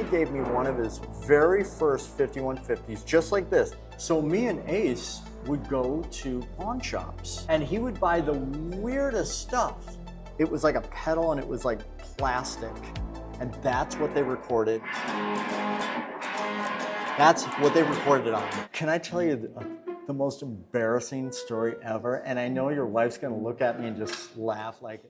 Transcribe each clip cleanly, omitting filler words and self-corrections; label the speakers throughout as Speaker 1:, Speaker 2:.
Speaker 1: gave me one of his very first 5150s, just like this. So me and Ace would go to pawn shops and he would buy the weirdest stuff. It was like a pedal and it was like plastic. And that's what they recorded. That's what they recorded it on. Can I tell you the most embarrassing story ever? And I know your wife's gonna look at me and just laugh like,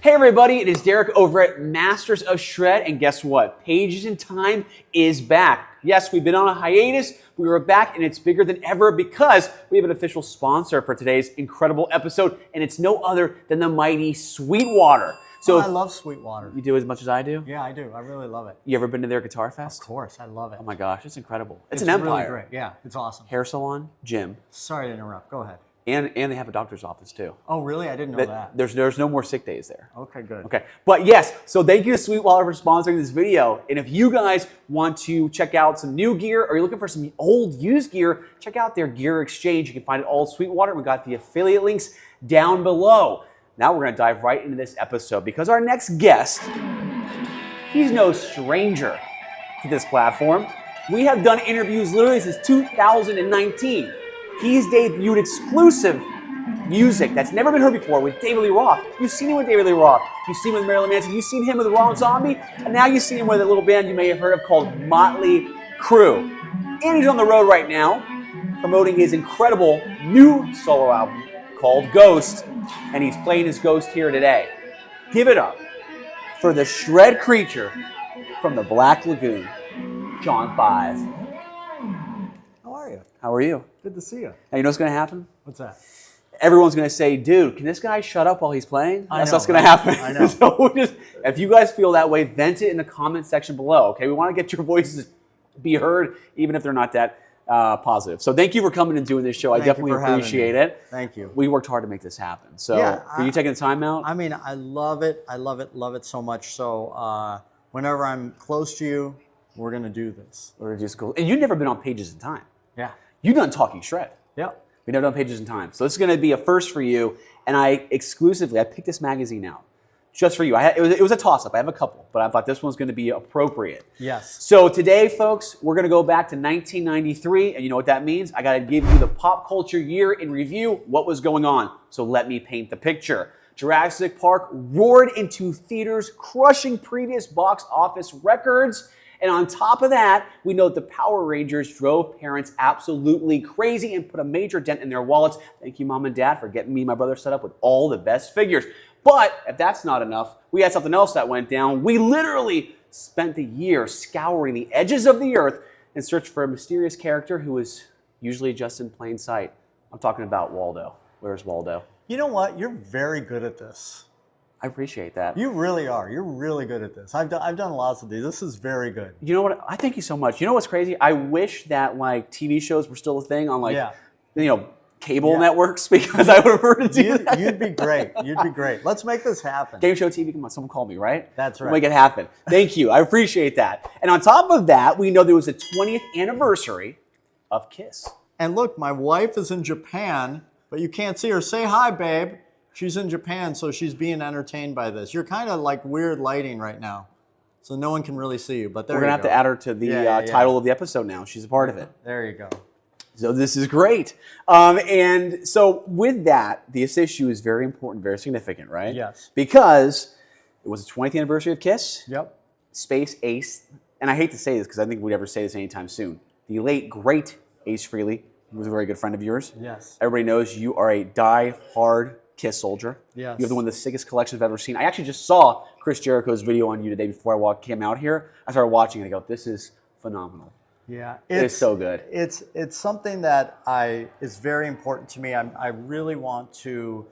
Speaker 2: Hey everybody, it is Derek over at Masters of Shred, and guess what? Pages in Time is back. Yes, we've been on a hiatus, we were back, and it's bigger than ever because we have an official sponsor for today's incredible episode, and it's no other than the mighty Sweetwater. So
Speaker 1: I love Sweetwater.
Speaker 2: You do as much as I do?
Speaker 1: Yeah, I do. I really love it.
Speaker 2: You ever been to their Guitar Fest?
Speaker 1: Of course, I love it.
Speaker 2: Oh my gosh, it's incredible. It's an empire.
Speaker 1: Really great. Yeah, it's awesome.
Speaker 2: Hair salon, gym.
Speaker 1: Sorry to interrupt. Go ahead.
Speaker 2: And they have a doctor's office too.
Speaker 1: Oh, really? I didn't know that.
Speaker 2: There's no more sick days there.
Speaker 1: Okay, good.
Speaker 2: Okay, but yes, so thank you to Sweetwater for sponsoring this video. And if you guys want to check out some new gear or you're looking for some old used gear, check out their gear exchange. You can find it all at Sweetwater. We got the affiliate links down below. Now we're gonna dive right into this episode because our next guest, he's no stranger to this platform. We have done interviews literally since 2019. He's debuted exclusive music that's never been heard before with David Lee Roth. You've seen him with David Lee Roth. You've seen him with Marilyn Manson. You've seen him with Rob Zombie. And now you've seen him with a little band you may have heard of called Motley Crue. And he's on the road right now promoting his incredible new solo album called Ghost. And he's playing his Ghost here today. Give it up for the shred creature from the Black Lagoon, John 5.
Speaker 1: How are you?
Speaker 2: How are you?
Speaker 1: Good to see you.
Speaker 2: Now, you know what's going to happen?
Speaker 1: What's that?
Speaker 2: Everyone's going to say, dude, can this guy shut up while he's playing? That's what's going to happen.
Speaker 1: I know.
Speaker 2: So if you guys feel that way, vent it in the comment section below, okay? We want to get your voices be heard, even if they're not that positive. So thank you for coming and doing this show. I definitely appreciate it.
Speaker 1: Thank you.
Speaker 2: We worked hard to make this happen. So for you taking the time out?
Speaker 1: I mean, I love it. I love it so much. So whenever I'm close to you, we're going to do this.
Speaker 2: Or just go. And you've never been on Pages in Time.
Speaker 1: Yeah.
Speaker 2: You've done Talking Shred.
Speaker 1: Yep.
Speaker 2: We've never done Pages in Time. So this is going to be a first for you. And I picked this magazine out just for you. It was a toss-up. I have a couple, but I thought this one's going to be appropriate.
Speaker 1: Yes.
Speaker 2: So today, folks, we're going to go back to 1993. And you know what that means? I got to give you the pop culture year in review, what was going on. So let me paint the picture. Jurassic Park roared into theaters, crushing previous box office records. And on top of that, we know that the Power Rangers drove parents absolutely crazy and put a major dent in their wallets. Thank you, Mom and Dad, for getting me and my brother set up with all the best figures. But if that's not enough, we had something else that went down. We literally spent the year scouring the edges of the earth in search for a mysterious character who is usually just in plain sight. I'm talking about Waldo. Where's Waldo?
Speaker 1: You know what? You're very good at this.
Speaker 2: I appreciate that.
Speaker 1: You really are. You're really good at this. I've done lots of these. This is very good.
Speaker 2: You know what? I thank you so much. You know what's crazy? I wish that like TV shows were still a thing on cable networks because I would have heard it.
Speaker 1: You'd be great. You'd be great. Let's make this happen.
Speaker 2: Game show TV, come on, someone call me, right?
Speaker 1: That's right.
Speaker 2: We'll make it happen. Thank you. I appreciate that. And on top of that, we know there was a 20th anniversary of Kiss.
Speaker 1: And look, my wife is in Japan, but you can't see her. Say hi, babe. She's in Japan, so she's being entertained by this. You're kind of like weird lighting right now, so no one can really see you. But there
Speaker 2: we're gonna have to add her to the title of the episode now. She's a part of it.
Speaker 1: There you go.
Speaker 2: So this is great. And so with that, this issue is very important, very significant, right?
Speaker 1: Yes.
Speaker 2: Because it was the 20th anniversary of Kiss.
Speaker 1: Yep.
Speaker 2: Space Ace, and I hate to say this because I think we'd never say this anytime soon. The late, great Ace Frehley, who was a very good friend of yours.
Speaker 1: Yes.
Speaker 2: Everybody knows you are a die-hard Kiss soldier.
Speaker 1: Yes.
Speaker 2: You have one of the sickest collections I've ever seen. I actually just saw Chris Jericho's video on you today before I came out here. I started watching it and I go, this is phenomenal.
Speaker 1: Yeah.
Speaker 2: It's so good.
Speaker 1: It's something that is very important to me. I really want to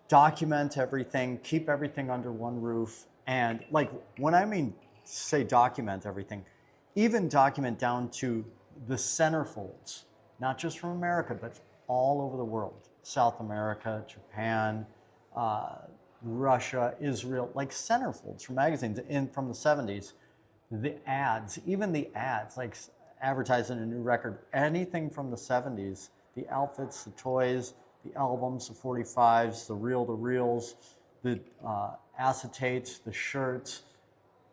Speaker 1: document everything, keep everything under one roof. And like when I say document everything, even document down to the centerfolds, not just from America, but all over the world. South America, Japan, Russia, Israel, like centerfolds from magazines from the 70s. The ads, even the ads, like advertising a new record, anything from the 70s, the outfits, the toys, the albums, the 45s, the reel-to-reels, the acetates, the shirts,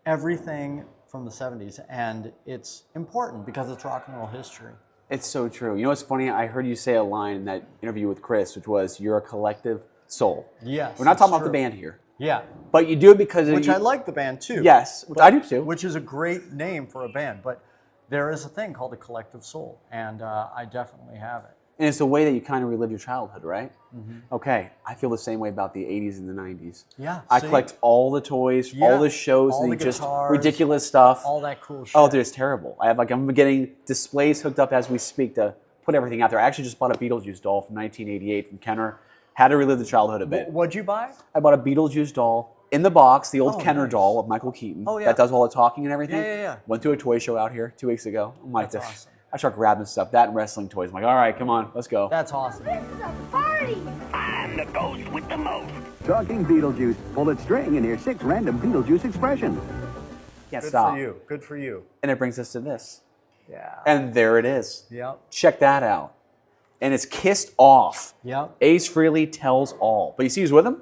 Speaker 1: everything from the 70s. And it's important because it's rock and roll history.
Speaker 2: It's so true. You know what's funny? I heard you say a line in that interview with Chris, which was, "You're a collective soul."
Speaker 1: Yes.
Speaker 2: We're not talking about
Speaker 1: true.
Speaker 2: the band here.
Speaker 1: Yeah.
Speaker 2: But you do it because
Speaker 1: Which I like the band too.
Speaker 2: Yes, which I do too.
Speaker 1: Which is a great name for a band. But there is a thing called a collective soul. And I definitely have it.
Speaker 2: And it's a way that you kind of relive your childhood, right?
Speaker 1: Mm-hmm.
Speaker 2: Okay, I feel the same way about the 80s and the 90s.
Speaker 1: Yeah.
Speaker 2: I
Speaker 1: see?
Speaker 2: collect all the toys, all the shows,
Speaker 1: all
Speaker 2: and
Speaker 1: the
Speaker 2: just
Speaker 1: guitars,
Speaker 2: ridiculous stuff.
Speaker 1: all that cool shit.
Speaker 2: Oh, dude, it's terrible. I'm getting displays hooked up as we speak to put everything out there. I actually just bought a Beetlejuice doll from 1988 from Kenner. Had to relive the childhood a bit.
Speaker 1: What'd you buy?
Speaker 2: I bought a Beetlejuice doll in the box, the old
Speaker 1: Oh,
Speaker 2: Kenner
Speaker 1: nice.
Speaker 2: doll of Michael Keaton.
Speaker 1: Oh, yeah.
Speaker 2: That does all the talking and everything.
Speaker 1: Yeah.
Speaker 2: Went to a toy show out here 2 weeks ago. I'm like,
Speaker 1: That's awesome.
Speaker 2: I start grabbing stuff, that and wrestling toys. I'm like, all right, come on, let's go.
Speaker 1: That's awesome.
Speaker 3: This is a party!
Speaker 4: I'm the ghost with the most.
Speaker 5: Talking Beetlejuice. Pull a string and hear 6 random Beetlejuice expressions.
Speaker 2: Can't
Speaker 1: Good
Speaker 2: stop.
Speaker 1: for you. Good for you.
Speaker 2: And it brings us to this.
Speaker 1: Yeah.
Speaker 2: And there it is.
Speaker 1: Yep.
Speaker 2: Check that out. And it's kissed off.
Speaker 1: Yep.
Speaker 2: Ace Frehley tells all. But you see who's with him?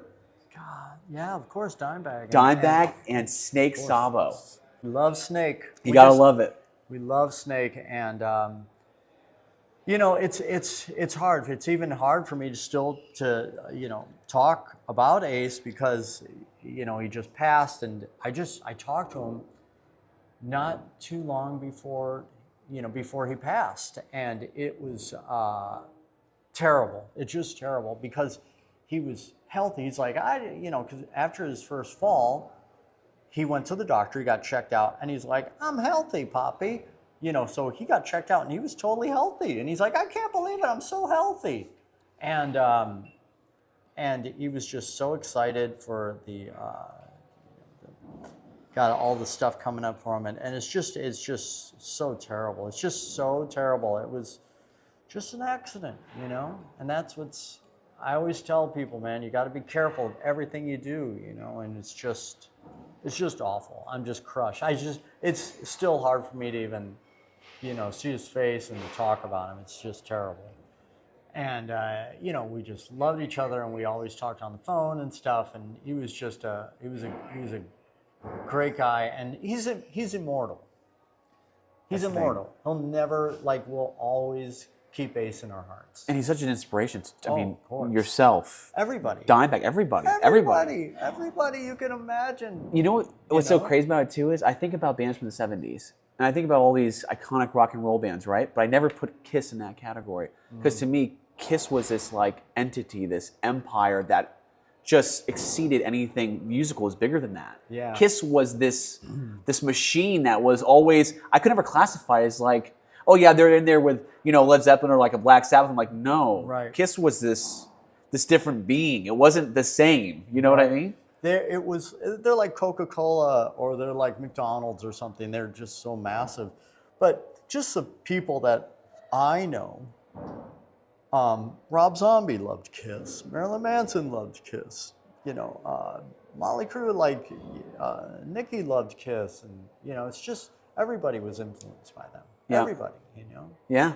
Speaker 1: God. Yeah, of course, Dimebag.
Speaker 2: Dimebag and Snake Sabo.
Speaker 1: We love Snake.
Speaker 2: You gotta love it.
Speaker 1: We love Snake, and you know, it's hard. It's even hard for me to still talk about Ace because he just passed, and I talked to him not too long before he passed, and it was terrible. It's just terrible because he was healthy. He's like because after his first fall, he went to the doctor, he got checked out, and he's like, "I'm healthy, Poppy." So he got checked out, and he was totally healthy. And he's like, "I can't believe it, I'm so healthy." And he was just so excited for got all the stuff coming up for him. And it's just so terrible. It's just so terrible. It was just an accident, And that's what's, I always tell people, man, you got to be careful of everything you do, and it's just awful. I'm just crushed. It's still hard for me to even, see his face and to talk about him. It's just terrible. And, we just loved each other, and we always talked on the phone and stuff. And he was just he was a great guy, and he's immortal. He's immortal. He'll never, we'll always keep Ace in our hearts.
Speaker 2: And he's such an inspiration.
Speaker 1: Of course.
Speaker 2: Yourself.
Speaker 1: Everybody.
Speaker 2: Dimebag, everybody
Speaker 1: you can imagine.
Speaker 2: You know what's so crazy about it too is I think about bands from the 70s, and I think about all these iconic rock and roll bands, right? But I never put Kiss in that category because to me, Kiss was this entity, this empire that just exceeded anything musical. Was bigger than that.
Speaker 1: Yeah.
Speaker 2: Kiss was this machine that was always, I could never classify as oh yeah, they're in there with Led Zeppelin or a Black Sabbath. I'm like, no.
Speaker 1: Right.
Speaker 2: Kiss was this different being. It wasn't the same. You know what I mean?
Speaker 1: They're like Coca-Cola or they're like McDonald's or something. They're just so massive. But just the people that I know, Rob Zombie loved Kiss. Marilyn Manson loved Kiss. Motley Crue, Nicky loved Kiss. And, it's just everybody was influenced by them.
Speaker 2: Yeah.
Speaker 1: Everybody,
Speaker 2: Yeah.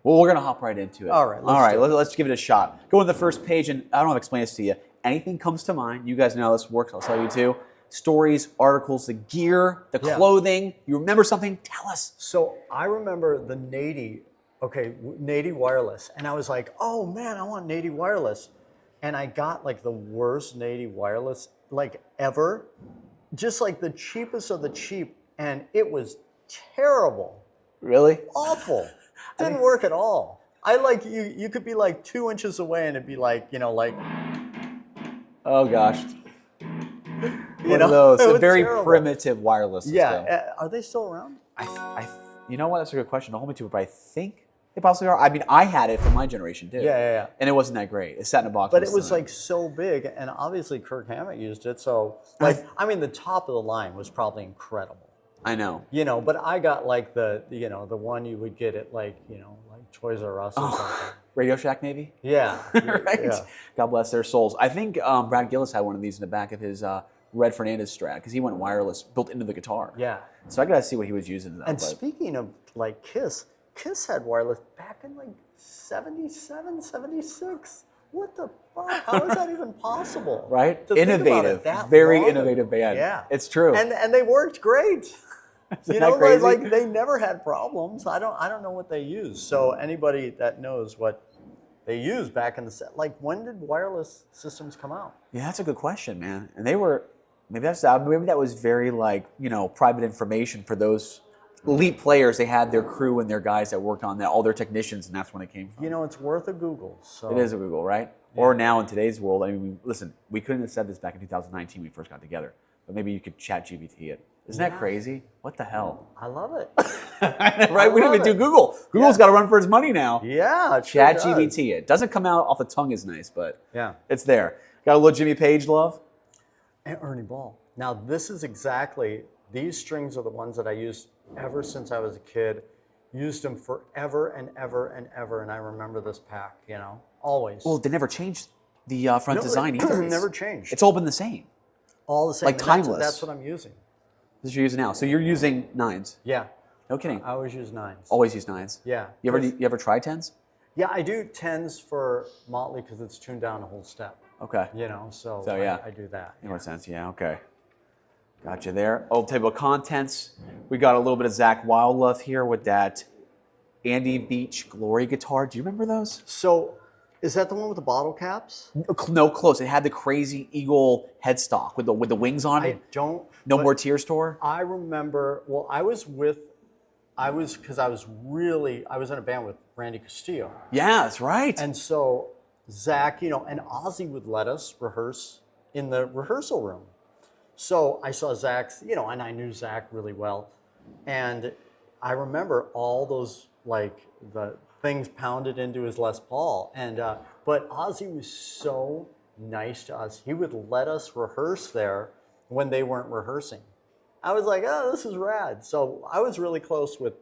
Speaker 2: Well, we're gonna hop right into it.
Speaker 1: All right.
Speaker 2: Let's give it a shot. Go to the first page, and I don't have to explain this to you. Anything comes to mind, you guys know how this works. I'll tell you too. Stories, articles, the gear, the clothing. You remember something? Tell us.
Speaker 1: So I remember the Nady wireless, and I was like, "Oh man, I want Nady wireless," and I got the worst Nady wireless ever, just the cheapest of the cheap, and it was terrible.
Speaker 2: Really?
Speaker 1: Awful. Didn't work at all. You could be 2 inches away and it'd be
Speaker 2: Oh gosh. One of those. A very primitive wireless system.
Speaker 1: Yeah. Are they still around?
Speaker 2: You know what? That's a good question. Don't hold me to it, but I think they possibly are. I mean, I had it from my generation too.
Speaker 1: Yeah.
Speaker 2: And it wasn't that great. It sat in a box.
Speaker 1: But it was so big, and obviously Kirk Hammett used it. So the top of the line was probably incredible.
Speaker 2: I know.
Speaker 1: But I got the one you would get at Toys R Us or something.
Speaker 2: Radio Shack maybe?
Speaker 1: Yeah.
Speaker 2: Right?
Speaker 1: Yeah.
Speaker 2: God bless their souls. I think Brad Gillis had one of these in the back of his Red Fernandez Strat because he went wireless, built into the guitar.
Speaker 1: Yeah.
Speaker 2: So I got to see what he was using.
Speaker 1: And speaking of Kiss had wireless back in 77, 76. what the fuck? How is that even possible?
Speaker 2: Right?
Speaker 1: To think about it
Speaker 2: Innovative.
Speaker 1: that
Speaker 2: Very
Speaker 1: long
Speaker 2: innovative
Speaker 1: ago.
Speaker 2: band.
Speaker 1: Yeah.
Speaker 2: It's true.
Speaker 1: And they worked great.
Speaker 2: Isn't
Speaker 1: You
Speaker 2: that
Speaker 1: know,
Speaker 2: crazy?
Speaker 1: like they never had problems. I don't know what they used. So anybody that knows what they used back in the set, like when did wireless systems come out?
Speaker 2: Yeah, that's a good question, man. And they were maybe that was very like, private information for those elite players. They had their crew and their guys that worked on that, all their technicians, and that's when it came from.
Speaker 1: You know, it's worth a Google. So
Speaker 2: It is a Google, right? Yeah. Or now in today's world, I mean, listen, we couldn't have said this back in 2019 when we first got together, but maybe you could chat GPT it. Isn't that crazy? What the hell?
Speaker 1: I love it.
Speaker 2: Right? We don't even do Google. Google's got to run for its money now.
Speaker 1: Yeah, it sure
Speaker 2: Chat
Speaker 1: does.
Speaker 2: GPT it. Doesn't come out off the tongue as nice, but
Speaker 1: Yeah.
Speaker 2: it's there. Got a little Jimmy Page love?
Speaker 1: And Ernie Ball. Now, this is exactly, these strings are the ones that I used ever since I was a kid. Used them forever and ever and ever, and I remember this pack, always.
Speaker 2: Well, they never changed the front
Speaker 1: No,
Speaker 2: design
Speaker 1: it
Speaker 2: either.
Speaker 1: never changed.
Speaker 2: It's all been the same.
Speaker 1: All the same.
Speaker 2: like
Speaker 1: and that's-
Speaker 2: timeless.
Speaker 1: That's what I'm using.
Speaker 2: This you're using now. So you're using 9s.
Speaker 1: Yeah.
Speaker 2: No kidding.
Speaker 1: I always use 9s.
Speaker 2: Always use 9s.
Speaker 1: Yeah.
Speaker 2: You ever try 10s?
Speaker 1: Yeah, I do 10s for Motley because it's tuned down a whole step.
Speaker 2: Okay.
Speaker 1: So
Speaker 2: yeah.
Speaker 1: I do that.
Speaker 2: That makes sense. Yeah. Okay. Gotcha there. Old table of contents. We got a little bit of Zakk Wylde love here with that Andy Beach Glory guitar. Do you remember those?
Speaker 1: So, is that the one with the bottle caps?
Speaker 2: No, close. It had the crazy eagle headstock with the wings on
Speaker 1: I
Speaker 2: it.
Speaker 1: don't.
Speaker 2: No
Speaker 1: but
Speaker 2: More Tears tour.
Speaker 1: I remember. Well, I was in a band with Randy Castillo,
Speaker 2: Yeah, that's right.
Speaker 1: and so Zakk, and Ozzy would let us rehearse in the rehearsal room. So I saw Zakk's, and I knew Zakk really well, and I remember all those the things pounded into his Les Paul, and but Ozzy was so nice to us. He would let us rehearse there when they weren't rehearsing. I was like, oh, this is rad. So I was really close with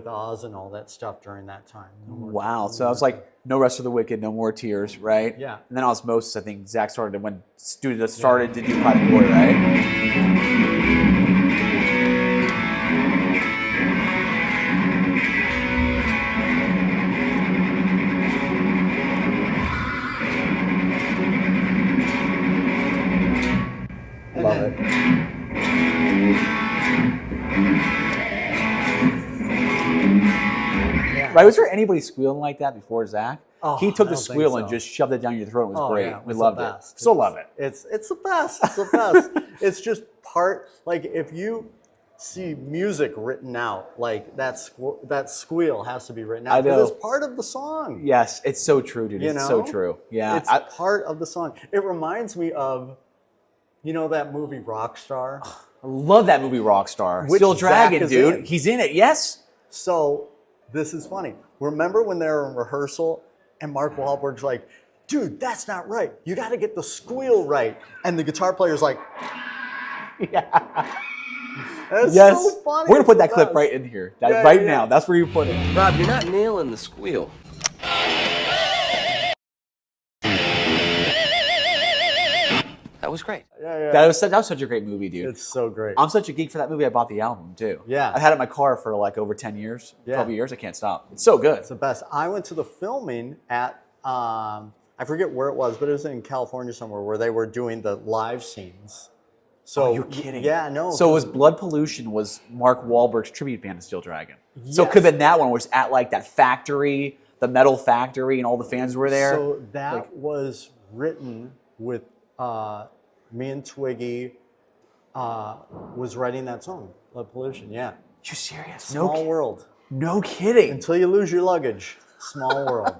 Speaker 1: Oz and all that stuff during that time.
Speaker 2: Wow. So I was like, No Rest for the Wicked, No More Tears, right?
Speaker 1: Yeah.
Speaker 2: And then Osmosis, I think Zakk started when studio started to do Private Boy, right?
Speaker 1: Love it. Yeah.
Speaker 2: Right? Was there anybody squealing like that before Zakk?
Speaker 1: Oh,
Speaker 2: He took
Speaker 1: I
Speaker 2: the
Speaker 1: don't think
Speaker 2: squeal
Speaker 1: so.
Speaker 2: and just shoved it down your throat. It was
Speaker 1: Oh,
Speaker 2: great.
Speaker 1: yeah,
Speaker 2: We
Speaker 1: it's
Speaker 2: loved
Speaker 1: the
Speaker 2: it.
Speaker 1: best.
Speaker 2: Still love it.
Speaker 1: It's the best. It's the best. It's just part, if you see music written out, that squeal has to be written out.
Speaker 2: I know.
Speaker 1: Because it's part of the song.
Speaker 2: Yes, it's so true, dude. It's so true. Yeah.
Speaker 1: It's part of the song. It reminds me of, that movie Rockstar?
Speaker 2: I love that movie Rockstar.
Speaker 1: Which
Speaker 2: Still
Speaker 1: Zakk
Speaker 2: Dragon,
Speaker 1: is
Speaker 2: dude.
Speaker 1: in.
Speaker 2: He's in it, yes.
Speaker 1: So this is funny. Remember when they were in rehearsal and Mark Wahlberg's like, dude, that's not right. You got to get the squeal right. And the guitar player's like,
Speaker 2: Yeah.
Speaker 1: that's
Speaker 2: Yes.
Speaker 1: so funny.
Speaker 2: We're going to put
Speaker 1: It's
Speaker 2: that
Speaker 1: the
Speaker 2: clip
Speaker 1: best.
Speaker 2: right in here.
Speaker 1: Yeah,
Speaker 2: Right
Speaker 1: yeah.
Speaker 2: now. That's where you put it.
Speaker 3: Rob, you're not nailing the squeal. That was great.
Speaker 1: Yeah.
Speaker 2: That was such a great movie, dude.
Speaker 1: It's so great.
Speaker 2: I'm such a geek for that movie. I bought the album too.
Speaker 1: Yeah.
Speaker 2: I've had it in my car for over 10 years,
Speaker 1: Yeah.
Speaker 2: 12 years. I can't stop. It's so good.
Speaker 1: It's the best. I went to the filming at, I forget where it was, but it was in California somewhere where they were doing the live scenes. So
Speaker 2: Oh, you're kidding.
Speaker 1: Yeah, no.
Speaker 2: So it was Blood Pollution was Mark Wahlberg's tribute band to Steel Dragon. So it
Speaker 1: Yes.
Speaker 2: could have been that one where it's at that factory, the metal factory, and all the fans were there.
Speaker 1: So that was written with me and Twiggy was writing that song, Blood Pollution. Yeah.
Speaker 2: You serious?
Speaker 1: Small world.
Speaker 2: No kidding.
Speaker 1: Until you lose your luggage. Small world.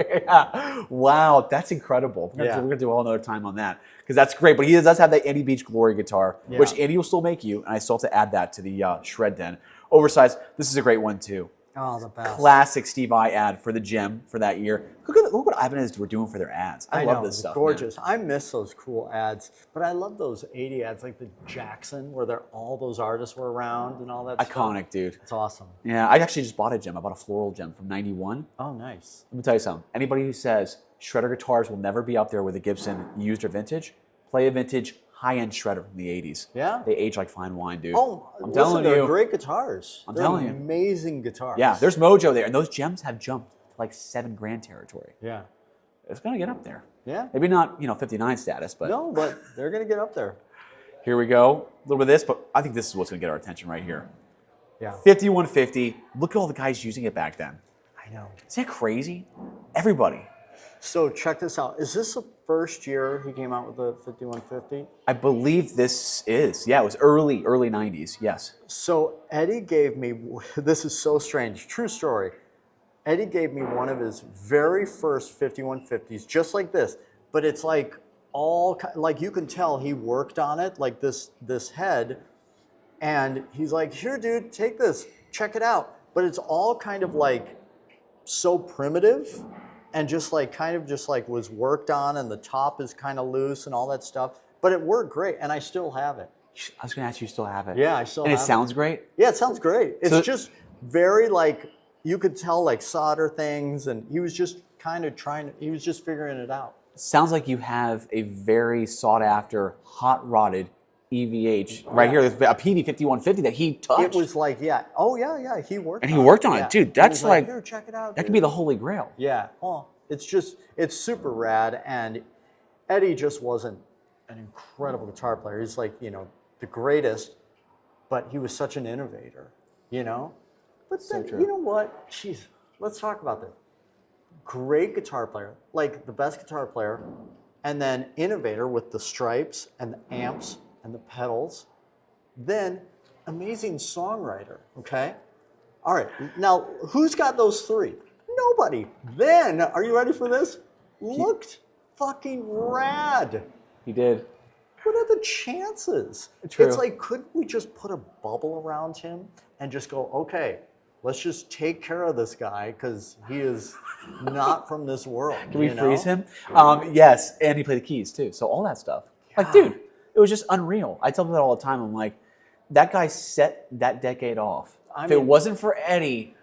Speaker 2: Yeah. Wow, that's incredible. We're
Speaker 1: Yeah.
Speaker 2: gonna do all another time on that because that's great. But he does have that Andy Beach Glory guitar,
Speaker 1: Yeah.
Speaker 2: which Andy will still make you, and I still have to add that to the shred den. Oversized. This is a great one too.
Speaker 1: Oh, the best.
Speaker 2: Classic Steve I ad for the gym for that year. Look what Ibanez were doing for their ads. I love
Speaker 1: know,
Speaker 2: this
Speaker 1: it's
Speaker 2: stuff.
Speaker 1: gorgeous.
Speaker 2: Man.
Speaker 1: I miss those cool ads, but I love those 80 ads like the Jackson where all those artists were around and all that stuff.
Speaker 2: Iconic, dude.
Speaker 1: It's awesome.
Speaker 2: Yeah, I actually just bought a gem. I bought a floral gem from '91.
Speaker 1: Oh, nice.
Speaker 2: Let me tell you something. Anybody who says shredder guitars will never be up there with a Gibson used or vintage, play a vintage high-end shredder from the '80s.
Speaker 1: Yeah?
Speaker 2: They age like fine wine, dude.
Speaker 1: Oh,
Speaker 2: I'm
Speaker 1: listen,
Speaker 2: telling
Speaker 1: they're
Speaker 2: you.
Speaker 1: great guitars.
Speaker 2: I'm
Speaker 1: They're
Speaker 2: telling you.
Speaker 1: amazing guitars.
Speaker 2: Yeah, there's mojo there, and those gems have jumped to like $7,000 territory.
Speaker 1: Yeah.
Speaker 2: it's going to get up there.
Speaker 1: Yeah.
Speaker 2: Maybe not, 59 status, but
Speaker 1: No, but they're going to get up there.
Speaker 2: here we go. A little bit of this, but I think this is what's going to get our attention right here.
Speaker 1: Yeah.
Speaker 2: 5150. Look at all the guys using it back then.
Speaker 1: I know.
Speaker 2: Isn't that crazy? Everybody.
Speaker 1: So check this out. Is this the first year he came out with the 5150?
Speaker 2: I believe this is. Yeah, it was early 90s. Yes.
Speaker 1: So Eddie gave me, this is so strange, true story. Eddie gave me one of his very first 5150s, just like this, but it's like like you can tell he worked on it, like this head, and he's like, here dude, take this, check it out. But it's all kind of like so primitive and just like was worked on, and the top is kind of loose and all that stuff, but it worked great, and I still have it.
Speaker 2: I was going to ask you still have it.
Speaker 1: Yeah, I still have it.
Speaker 2: And it sounds great?
Speaker 1: Yeah, it sounds great. It's
Speaker 2: So-
Speaker 1: just very like, you could tell like solder things, and he was just kind of he was just figuring it out.
Speaker 2: Sounds like you have a very sought after, hot rodded EVH right here, a Peavey 5150 that he touched.
Speaker 1: It was like, yeah, oh yeah, he worked
Speaker 2: And
Speaker 1: on
Speaker 2: he
Speaker 1: it.
Speaker 2: worked on it.
Speaker 1: Yeah.
Speaker 2: Dude,
Speaker 1: He
Speaker 2: that's
Speaker 1: was
Speaker 2: like,
Speaker 1: here, check it out,
Speaker 2: that
Speaker 1: dude.
Speaker 2: could be the holy grail.
Speaker 1: Yeah, well, it's super rad, and Eddie just wasn't an incredible guitar player. He's like, the greatest, but he was such an innovator, But then,
Speaker 2: true.
Speaker 1: you know what? Jeez, let's talk about this. Great guitar player, like the best guitar player, and then innovator with the stripes and the amps and the pedals. Then amazing songwriter, okay? All right, now who's got those three? Nobody. Then, are you ready for this? Looked fucking rad.
Speaker 2: He did.
Speaker 1: What are the chances?
Speaker 2: True.
Speaker 1: It's like, couldn't we just put a bubble around him and just go, okay, let's just take care of this guy because he is not from this world.
Speaker 2: Can we freeze him? Yes, and he played the keys too. So all that stuff. Like, dude, it was just unreal. I tell them that all the time. I'm like, that guy set that decade off. If it wasn't for Eddie,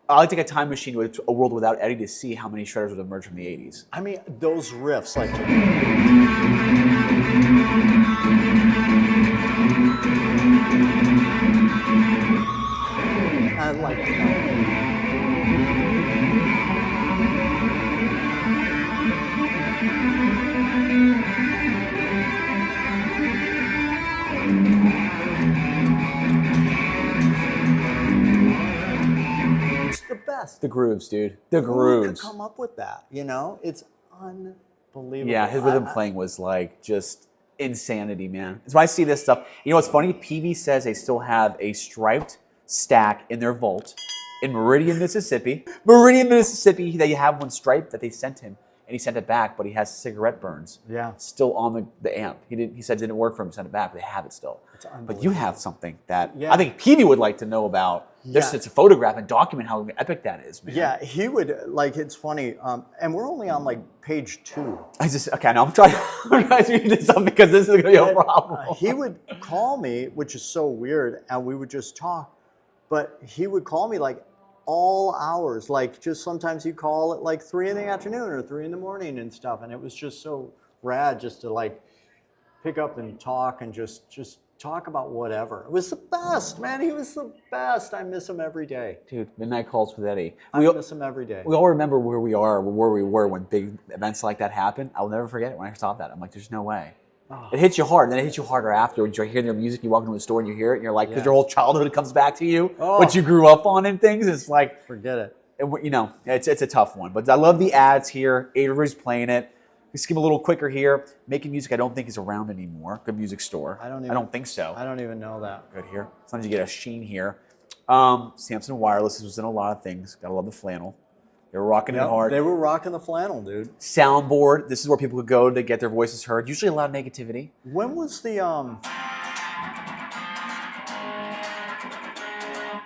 Speaker 2: I'd like to take a time machine to a world without Eddie to see how many shredders would emerge from the 80s.
Speaker 1: I mean, those riffs, like... I like it. It's the best.
Speaker 2: The grooves, dude. The
Speaker 1: Who could
Speaker 2: grooves.
Speaker 1: come up with that? It's unbelievable.
Speaker 2: Yeah, his rhythm playing was like just insanity, man. So when I see this stuff, you know what's funny? Peavey says they still have a striped stack in their vault in Meridian, Mississippi. Meridian, Mississippi, they have one striped that they sent him, and he sent it back, but he has cigarette burns still on the amp. He said it didn't work for him, sent it back, but they have it still. But you have something that I think Peavey would like to know about. Just to photograph and document how epic that is, man.
Speaker 1: Yeah, he would, like, it's funny, and we're only on, like, page 2.
Speaker 2: Okay, now I'm trying to read this up because this is going to be a problem.
Speaker 1: He would call me, which is so weird, and we would just talk, but he would call me, like, all hours, like, just sometimes he'd call at, like, 3 in the afternoon or 3 in the morning and stuff, and it was just so rad just to, like, pick up and talk and just talk about whatever. It was the best, man. He was the best. I miss him every day.
Speaker 2: Dude, Midnight Calls with Eddie.
Speaker 1: I miss him every day.
Speaker 2: We all remember where we were when big events like that happened. I'll never forget it when I saw that. I'm like, there's no way. Oh. It hits you hard, and then it hits you harder after. When you're hearing their music, you walk into a store and you hear it, and you're like, because your whole childhood comes back to you, what you grew up on and things. It's like,
Speaker 1: forget it.
Speaker 2: It's a tough one. But I love the ads here. Avery's playing it. We skim a little quicker here. Making Music, I don't think is around anymore. Good Music Store. I don't think so.
Speaker 1: I don't even know that.
Speaker 2: Good here. Sometimes you get a sheen here. Samson Wireless was in a lot of things. Gotta love the flannel. They were rocking it hard.
Speaker 1: They were rocking the flannel, dude.
Speaker 2: Soundboard. This is where people could go to get their voices heard. Usually a lot of negativity.
Speaker 1: When was the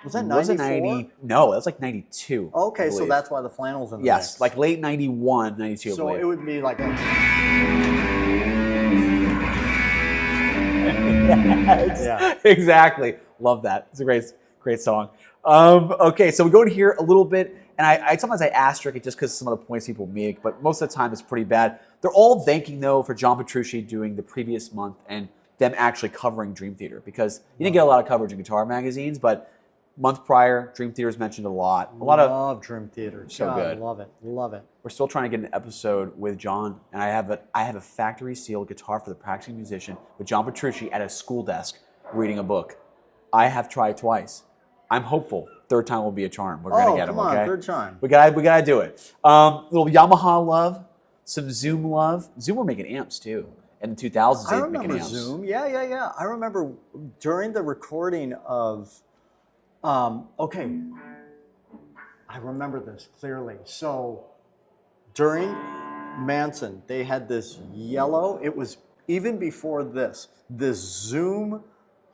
Speaker 1: Was that 94?
Speaker 2: No, that was like 92.
Speaker 1: Okay, so that's why the flannel's in the
Speaker 2: Yes,
Speaker 1: mix.
Speaker 2: like late 91, 92.
Speaker 1: So it would be like a...
Speaker 2: Yes, yeah. Exactly. Love that. It's a great song. Okay, so we go in here a little bit, and I sometimes I asterisk it just because some of the points people make, but most of the time it's pretty bad. They're all thanking, though, for John Petrucci doing the previous month and them actually covering Dream Theater, because you didn't get a lot of coverage in guitar magazines, but Month prior, Dream Theater's mentioned a lot.
Speaker 1: Love Dream Theater.
Speaker 2: So
Speaker 1: God,
Speaker 2: good.
Speaker 1: Love it. Love it.
Speaker 2: We're still trying to get an episode with John, and I have a factory sealed guitar for the practicing musician with John Petrucci at a school desk reading a book. I have tried twice. I'm hopeful. Third time will be a charm. We're gonna get him.
Speaker 1: Come on,
Speaker 2: Okay,
Speaker 1: third time.
Speaker 2: We gotta do it. Little Yamaha love, some Zoom love. Zoom were making amps too. In the 2000s,
Speaker 1: I
Speaker 2: they were making
Speaker 1: remember
Speaker 2: amps.
Speaker 1: Zoom. Yeah. I remember during the recording of, okay, I remember this clearly. So during Manson, they had this yellow, it was even before this Zoom,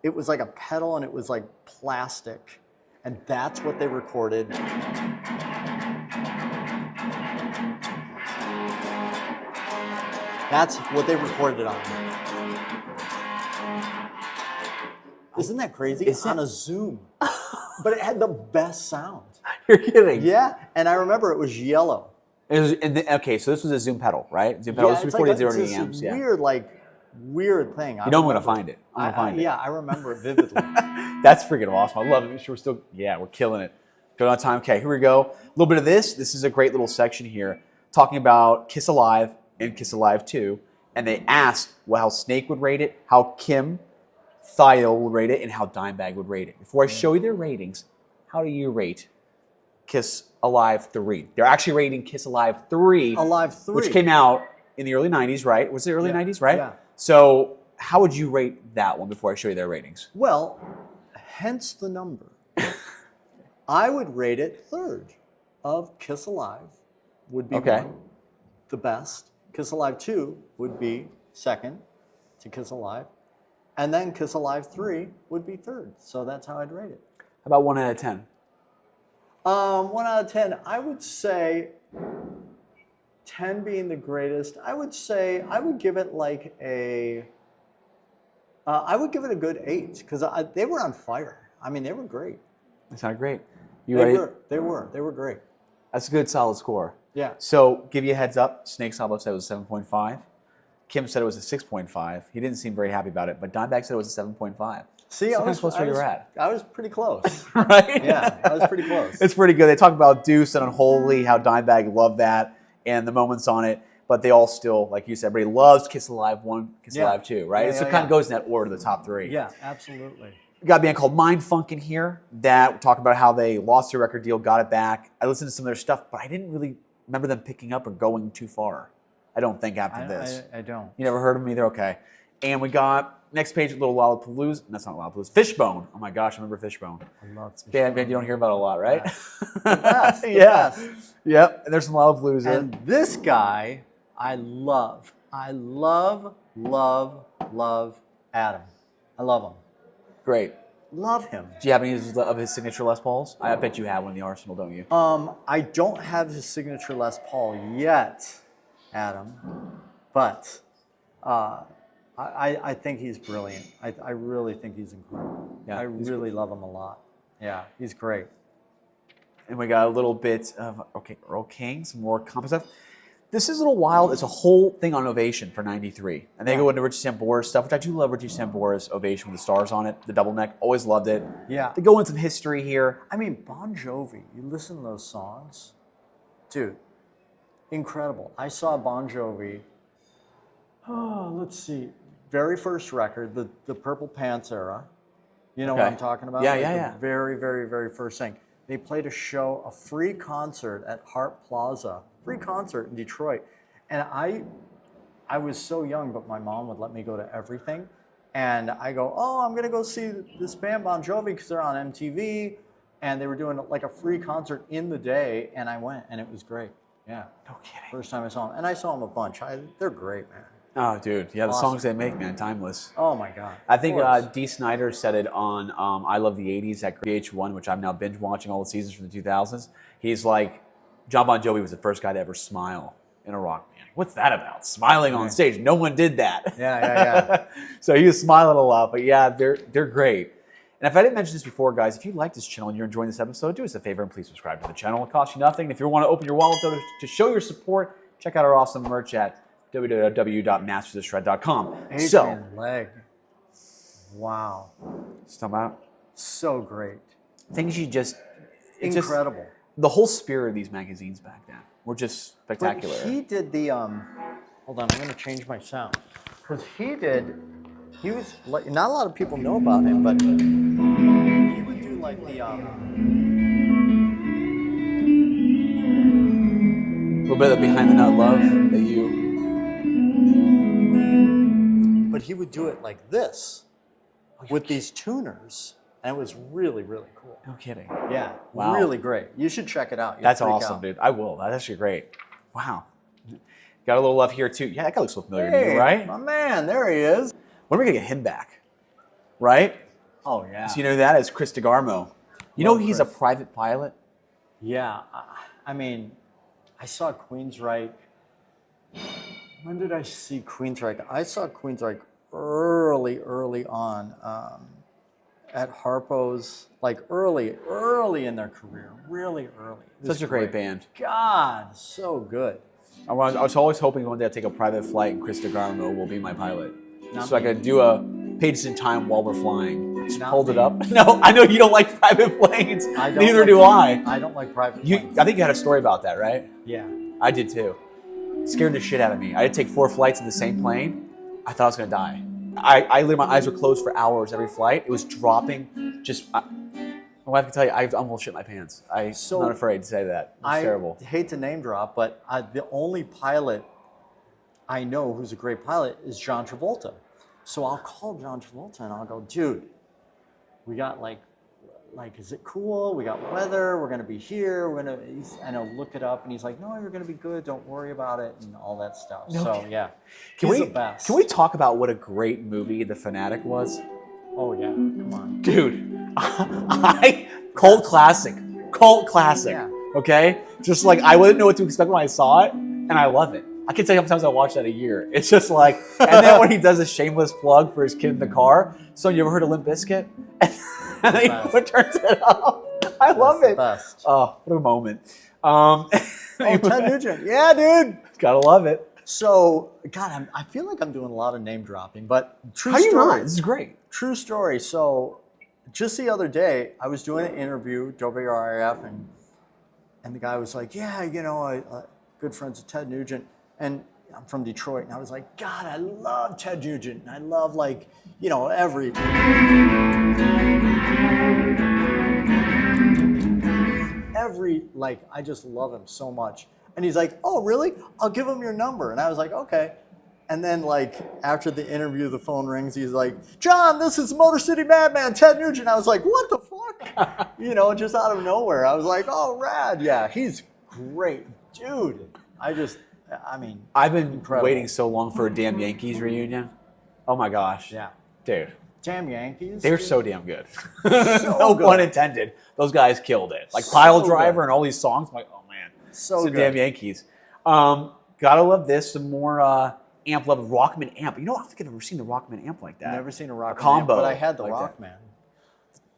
Speaker 1: it was like a pedal and it was like plastic. And that's what they recorded. That's what they recorded it on. Isn't that crazy? On a Zoom. But it had the best sound.
Speaker 2: You're kidding.
Speaker 1: Yeah, and I remember it was yellow.
Speaker 2: Okay, so this was a Zoom pedal, right? Zoom pedal. This was before they did any amps. Yeah.
Speaker 1: Weird thing.
Speaker 2: You know I'm gonna find it. I'm gonna find it.
Speaker 1: Yeah, I remember it vividly.
Speaker 2: That's freaking awesome. I love it. Make sure we're killing it. Good on time. Okay, here we go. A little bit of this. This is a great little section here talking about Kiss Alive and Kiss Alive 2. And they asked how Snake would rate it, how Kim Thayil would rate it, and how Dimebag would rate it. Before I show you their ratings, how do you rate Kiss Alive 3? They're actually rating Kiss Alive 3.
Speaker 1: Alive 3.
Speaker 2: Which came out in the early 90s, right? Was it early 90s, right?
Speaker 1: Yeah.
Speaker 2: So how would you rate that one before I show you their ratings?
Speaker 1: Well, hence the number. I would rate it third of Kiss Alive would be one, the best. Kiss Alive 2 would be second to Kiss Alive. And then Kiss Alive 3 would be third. So that's how I'd rate it.
Speaker 2: How about 1 out of 10?
Speaker 1: 1 out of 10, I would say 10 being the greatest. I would give it like I would give it a good 8 because they were on fire. I mean, they were great.
Speaker 2: They sounded great.
Speaker 1: They were great.
Speaker 2: That's a good solid score.
Speaker 1: Yeah.
Speaker 2: So give you a heads up, Snake Sabo said it was a 7.5. Kim said it was a 6.5. He didn't seem very happy about it, but Dimebag said it was a 7.5.
Speaker 1: See,
Speaker 2: I was close where you were at.
Speaker 1: I was pretty close.
Speaker 2: Right?
Speaker 1: Yeah, I was pretty close.
Speaker 2: It's pretty good. They talk about Deuce and Unholy, how Dimebag loved that, and the moments on it, but they all still, like you said, everybody loves Kiss Alive 1, Kiss Alive 2, right? So it kind of goes in that order, the top 3.
Speaker 1: Yeah, absolutely.
Speaker 2: We got a band called Mindfunk in here that talk about how they lost their record deal, got it back. I listened to some of their stuff, but I didn't really remember them picking up or going too far. I don't think after this.
Speaker 1: I don't.
Speaker 2: You never heard of them either? Okay. And we got, next page, a little Lollapalooza. That's not Lollapalooza. Fishbone. Oh my gosh, I remember Fishbone.
Speaker 1: I love Fishbone.
Speaker 2: Band you don't hear about a lot, right?
Speaker 1: The best. The
Speaker 2: Yeah.
Speaker 1: best.
Speaker 2: Yep. And there's some Lollapalooza.
Speaker 1: And this guy, I love. I love Adam. I love him.
Speaker 2: Great.
Speaker 1: Love him.
Speaker 2: Do you have any of his signature Les Pauls? I bet you have one in the arsenal, don't you?
Speaker 1: I don't have his signature Les Paul yet, Adam, but I think he's brilliant. I really think he's incredible.
Speaker 2: Yeah,
Speaker 1: I really love him a lot. Yeah, he's great.
Speaker 2: And we got a little bit of, Earl King, some more comp stuff. This is a little wild. It's a whole thing on Ovation for 93. And they go into Richie Sambora's stuff, which I do love Richie Sambora's Ovation with the stars on it, the double neck. Always loved it.
Speaker 1: Yeah.
Speaker 2: They go into some history here.
Speaker 1: I mean, Bon Jovi, you listen to those songs, dude, incredible. I saw Bon Jovi, let's see, very first record, the Purple Pants era. You know what I'm talking about?
Speaker 2: Yeah,
Speaker 1: Like
Speaker 2: yeah.
Speaker 1: The very, very, very first thing. They played a show, a free concert at Hart Plaza, free concert in Detroit. And I was so young, but my mom would let me go to everything. And I go, oh, I'm gonna go see this band Bon Jovi because they're on MTV. And they were doing like a free concert in the day. And I went and it was great. Yeah.
Speaker 2: No kidding.
Speaker 1: First time I saw them. And I saw them a bunch. They're great, man.
Speaker 2: Oh, dude. Yeah, the
Speaker 1: Awesome.
Speaker 2: songs they make, man, timeless.
Speaker 1: Oh my God.
Speaker 2: I think Dee Snider said it on I Love the 80s at VH1, which I'm now binge watching all the seasons from the 2000s. He's like, John Bon Jovi was the first guy to ever smile in a rock band. What's that about? Smiling on stage. No one did that.
Speaker 1: Yeah.
Speaker 2: So he was smiling a lot, but yeah, they're great. And if I didn't mention this before, guys, if you like this channel and you're enjoying this episode, do us a favor and please subscribe to the channel. It costs you nothing. And if you want to open your wallet though, to show your support, check out our awesome merch at www.mastersofshred.com.
Speaker 1: Adrian Legg. Wow.
Speaker 2: Stop out.
Speaker 1: So great.
Speaker 2: things you just
Speaker 1: Incredible.
Speaker 2: The whole spirit of these magazines back then were just spectacular.
Speaker 1: But he did the hold on, I'm gonna change my sound. Because he was like, not a lot of people know about him, but he would do like the
Speaker 2: A little bit of behind the nut love that you.
Speaker 1: but he would do it like this with these tuners, and it was really, really cool.
Speaker 2: No kidding.
Speaker 1: Yeah,
Speaker 2: Wow.
Speaker 1: really great. You should check it out. You'll
Speaker 2: That's
Speaker 1: freak
Speaker 2: awesome,
Speaker 1: out.
Speaker 2: dude. I will. That's actually great. Wow. Got a little love here too. Yeah, that guy looks familiar to
Speaker 1: Hey,
Speaker 2: you, right?
Speaker 1: my man, there he is.
Speaker 2: When are we gonna get him back? Right?
Speaker 1: Oh yeah.
Speaker 2: So you know that as Chris DeGarmo. You know
Speaker 1: Love
Speaker 2: he's
Speaker 1: Chris.
Speaker 2: a private pilot.
Speaker 1: Yeah, I mean, I saw Queensryche. When did I see Queensryche? I saw Queensryche early on at Harpo's, like early in their career, really early. It was
Speaker 2: Such a great band.
Speaker 1: God, so good.
Speaker 2: I was always hoping one day I'd take a private flight and Chris DeGarmo will be my pilot.
Speaker 1: Not
Speaker 2: So I
Speaker 1: me.
Speaker 2: could do a Pages in Time while we're flying. Just
Speaker 1: Not
Speaker 2: hold it
Speaker 1: me.
Speaker 2: up. No, I know you don't like private planes.
Speaker 1: I don't
Speaker 2: Neither
Speaker 1: like-
Speaker 2: do I.
Speaker 1: I don't like private
Speaker 2: You,
Speaker 1: planes.
Speaker 2: I think you had a story about that, right?
Speaker 1: Yeah.
Speaker 2: I did too. Scared the shit out of me. I had to take 4 flights in the same plane. I thought I was gonna die. I literally, my eyes were closed for hours every flight. It was dropping. My wife can tell you, I almost shit my pants. I'm not afraid to say that. It's
Speaker 1: I
Speaker 2: terrible.
Speaker 1: hate to name drop, but the only pilot I know who's a great pilot is John Travolta. So I'll call John Travolta and I'll go, dude, we got like, is it cool? We got weather. We're gonna be here. And I'll look it up, and he's like, no, you're gonna be good. Don't worry about it, and all that stuff.
Speaker 2: No
Speaker 1: So
Speaker 2: kidding.
Speaker 1: yeah,
Speaker 2: Can
Speaker 1: he's
Speaker 2: we
Speaker 1: the best.
Speaker 2: can we talk about what a great movie The Fanatic was?
Speaker 1: Oh yeah, come on.
Speaker 2: Dude, cult classic.
Speaker 1: Yeah.
Speaker 2: Okay? Just like I wouldn't know what to expect when I saw it, and I love it. I can tell you how many times I watched that a year. It's just like, and then when he does a shameless plug for his kid in the car. So you ever heard of Limp Bizkit? And then he turns it up. I love
Speaker 1: That's the
Speaker 2: it.
Speaker 1: best.
Speaker 2: Oh, what a moment.
Speaker 1: Oh, Ted Nugent. Yeah, dude.
Speaker 2: Gotta love it.
Speaker 1: So, God, I feel like I'm doing a lot of name dropping, but true
Speaker 2: How you
Speaker 1: story.
Speaker 2: not? This is great.
Speaker 1: True story. So, just the other day, I was doing an interview, WRIF, and the guy was like, "Yeah, you know, I good friends with Ted Nugent, and I'm from Detroit." And I was like, "God, I love Ted Nugent, and I love like, you know, every like, I just love him so much." And he's like, "Oh, really? I'll give him your number." And I was like, "Okay." And then, like, after the interview, the phone rings. He's like, "John, this is Motor City Madman, Ted Nugent." I was like, "What the fuck?" You know, just out of nowhere. I was like, "Oh, rad. Yeah, he's great. Dude." I mean,
Speaker 2: I've been
Speaker 1: incredible.
Speaker 2: waiting so long for a damn Yankees reunion. Oh my gosh.
Speaker 1: Yeah.
Speaker 2: Dude.
Speaker 1: Damn Yankees.
Speaker 2: They're
Speaker 1: dude.
Speaker 2: so damn good. No
Speaker 1: good.
Speaker 2: pun intended. Those guys killed it. Like
Speaker 1: So
Speaker 2: Pile Driver
Speaker 1: good.
Speaker 2: and all these songs. I'm like, oh man.
Speaker 1: So
Speaker 2: It's the
Speaker 1: good.
Speaker 2: damn Yankees. Gotta love this. Some more amp love. Rockman amp. You know, I don't think I've ever seen the Rockman amp like that.
Speaker 1: Never seen a Rockman
Speaker 2: combo
Speaker 1: amp, but I had the
Speaker 2: like that.
Speaker 1: Rockman.